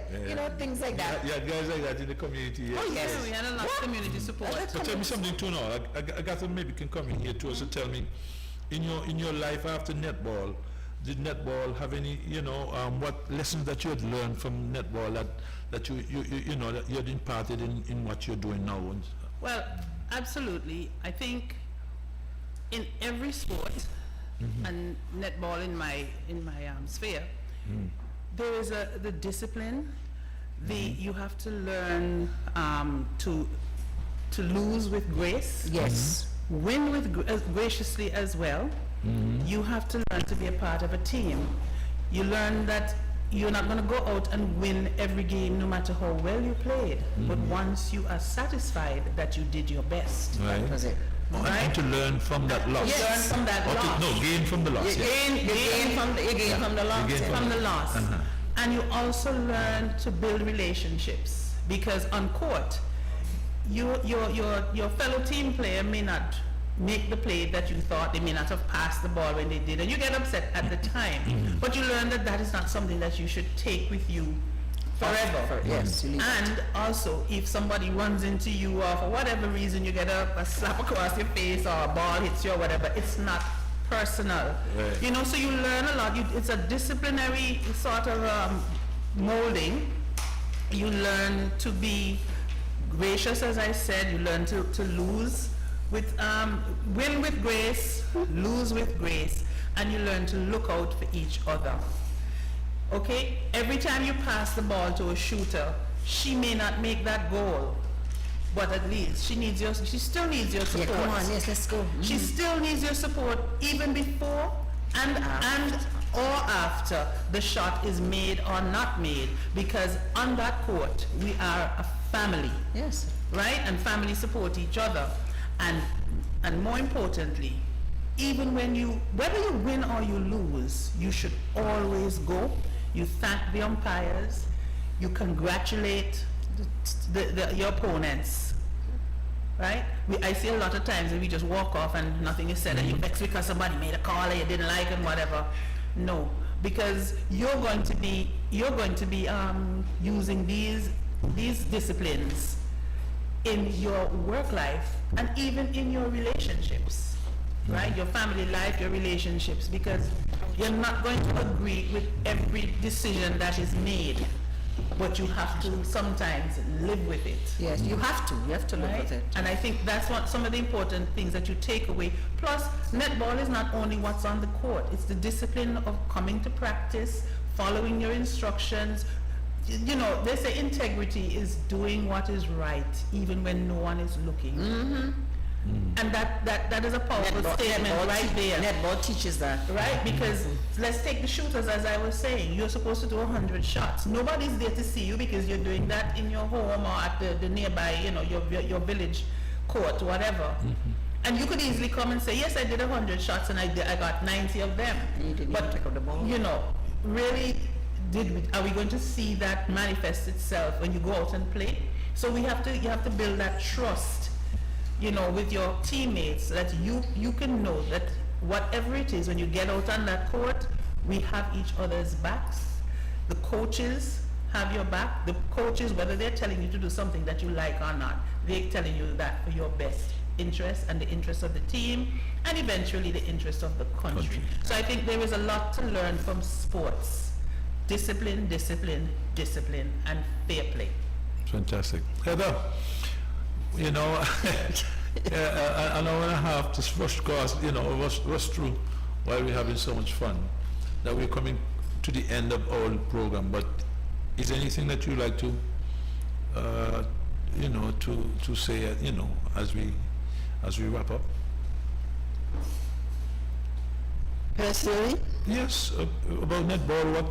Things like that. Yeah, guys like that in the community. Yes. Oh, yes. Yeah, we had a lot of community support. So tell me something too now. Agatha maybe can come in here too. So tell me, in your life after netball, did netball have any, what lessons that you had learned from netball that you had imparted in what you're doing now? Well, absolutely. I think in every sport, and netball in my sphere, there is the discipline. You have to learn to lose with grace. Yes. Win with graciously as well. You have to learn to be a part of a team. You learn that you're not going to go out and win every game no matter how well you played. But once you are satisfied that you did your best, Right. That was it. And to learn from that loss. You learn from that loss. Gain from the loss. You gain from the loss. You gain From the loss. And you also learn to build relationships, because on court, your fellow team player may not make the play that you thought. They may not have passed the ball when they did, and you get upset at the time. But you learn that that is not something that you should take with you forever. Yes. And also, if somebody runs into you or for whatever reason you get a slap across your face or a ball hits you or whatever, it's not personal. Right. You know, so you learn a lot. It's a disciplinary sort of molding. You learn to be gracious, as I said. You learn to lose with win with grace, lose with grace, and you learn to look out for each other. Okay, every time you pass the ball to a shooter, she may not make that goal, but at least she still needs your support. Yeah, come on, yes, let's go. She still needs your support even before and or after the shot is made or not made, because on that court we are a family. Yes. Right? And family support each other. And more importantly, even whether you win or you lose, you should always go. You thank the umpires. You congratulate your opponents. Right? I see a lot of times that we just walk off and nothing is said, and you vex because somebody made a call and you didn't like it, whatever. No, because you're going to be using these disciplines in your work life and even in your relationships. Right? Your family life, your relationships, because you're not going to agree with every decision that is made, but you have to sometimes live with it. Yes, you have to live with it. And I think that's what some of the important things that you take away. Plus, netball is not only what's on the court, it's the discipline of coming to practice, following your instructions. You know, they say integrity is doing what is right, even when no one is looking. And that is a powerful statement right there. Netball teaches that. Right? Because let's take the shooters, as I was saying. You're supposed to do 100 shots. Nobody's there to see you because you're doing that in your home or at the nearby, you know, your village court, whatever. And you could easily come and say, yes, I did 100 shots and I got 90 of them. You didn't even pick up the ball. You know, really, are we going to see that manifest itself when you go out and play? So you have to build that trust, you know, with your teammates, so that you can know that whatever it is, when you get out on that court, we have each other's backs. The coaches have your back. The coaches, whether they're telling you to do something that you like or not, they're telling you that for your best interest and the interest of the team, and eventually the interest of the country. So I think there is a lot to learn from sports. Discipline, discipline, discipline, and fair play. Fantastic. Heather, you know, an hour and a half just rushed across, you know, was through while we're having so much fun. Now we're coming to the end of our program, but is there anything that you'd like to, you know, to say, you know, as we wrap up? Personally, Yes, about netball,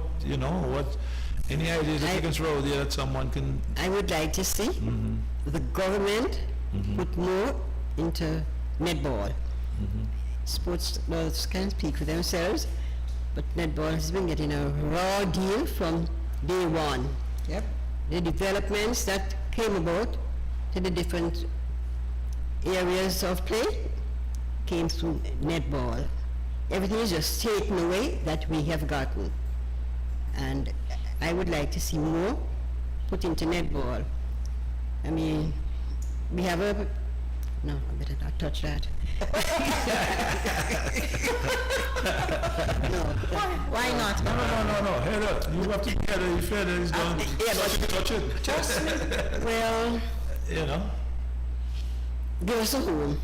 any ideas that you can throw there that someone can... I would like to see the government put more into netball. Sports laws can speak for themselves, but netball has been getting a raw deal from day one. Yep. The developments that came about to the different areas of play came through netball. Everything is just taken away that we have gotten. And I would like to see more put into netball. I mean, we have no, I better not touch that. No. Why not? No. Heather, you have to get Heather. If Heather is going to touch it. Well, You know? give us a home.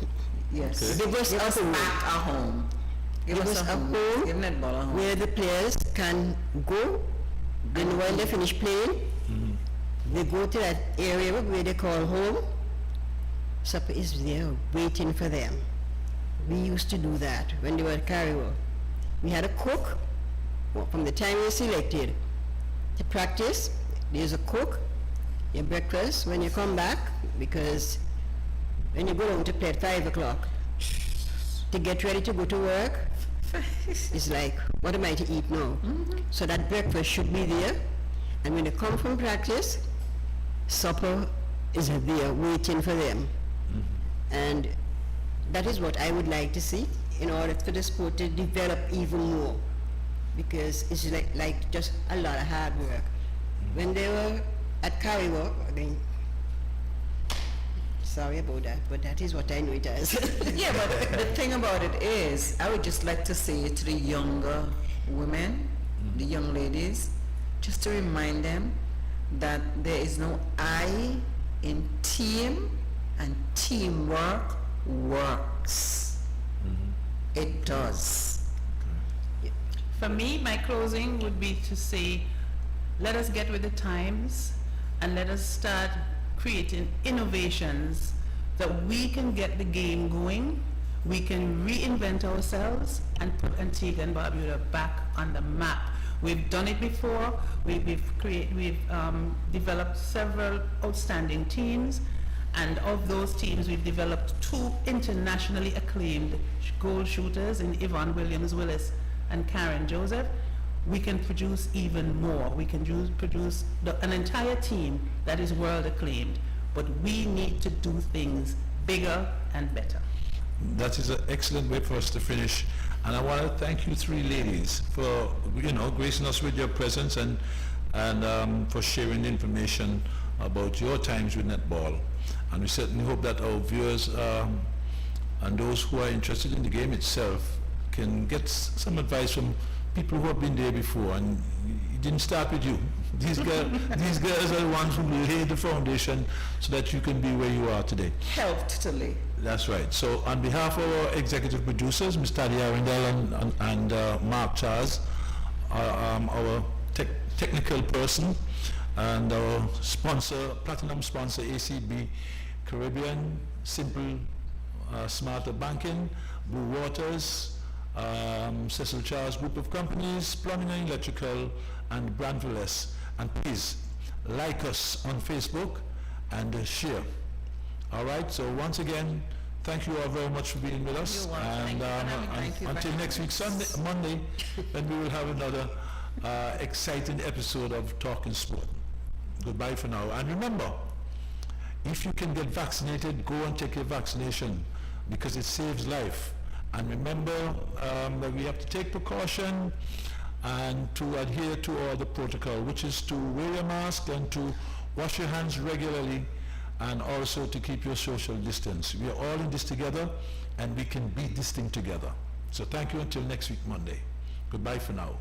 Yes. Give us a home. back a home. Give us a home. Give netball a home. Where the players can go, then when they finish playing, they go to that area where they call home. Supper is there waiting for them. We used to do that when they were at Carriwell. We had a cook from the time we were selected to practice. There's a cook, your breakfast when you come back, because when you go home to play at 5 o'clock, to get ready to go to work, it's like, what am I to eat now? So that breakfast should be there, and when they come from practice, supper is there waiting for them. And that is what I would like to see in order for the sport to develop even more, because it's like just a lot of hard work. When they were at Carriwalk, I mean, sorry about that, but that is what I know it as. Yeah, but the thing about it is, I would just like to say to the younger women, the young ladies, just to remind them that there is no I in team, and teamwork works. It does. For me, my closing would be to say, let us get with the times and let us start creating innovations that we can get the game going, we can reinvent ourselves and put Antigua and Barbuda back on the map. We've done it before. We've developed several outstanding teams, and of those teams, we've developed 2 internationally acclaimed goal shooters in Yvonne Williams-Willis and Karen Joseph. We can produce even more. We can produce an entire team that is world acclaimed, but we need to do things bigger and better. That is an excellent way for us to finish. And I want to thank you 3 ladies for, gracing us with your presence and for sharing the information about your times with netball. And we certainly hope that our viewers and those who are interested in the game itself can get some advice from people who have been there before. And it didn't start with you. These girls are the ones who laid the foundation so that you can be where you are today. Helped to lay. That's right. So on behalf of our executive producers, Ms. Taddy Arundel and Mark Charles, our technical person, and our sponsor, platinum sponsor, ACB Caribbean, Simple Smarter Banking, Blue Waters, Cecil Charles Group of Companies, Plumbing and Electrical, and Brandville. And please like us on Facebook and share. All right, so once again, thank you all very much for being with us. You're welcome. And until next week, Monday, then we will have another exciting episode of Talking Sport. Goodbye for now. And remember, if you can get vaccinated, go and take your vaccination because it saves life. And remember that we have to take precaution and to adhere to all the protocol, which is to wear your mask and to wash your hands regularly, and also to keep your social distance. We are all in this together, and we can beat this thing together. So thank you until next week, Monday. Goodbye for now.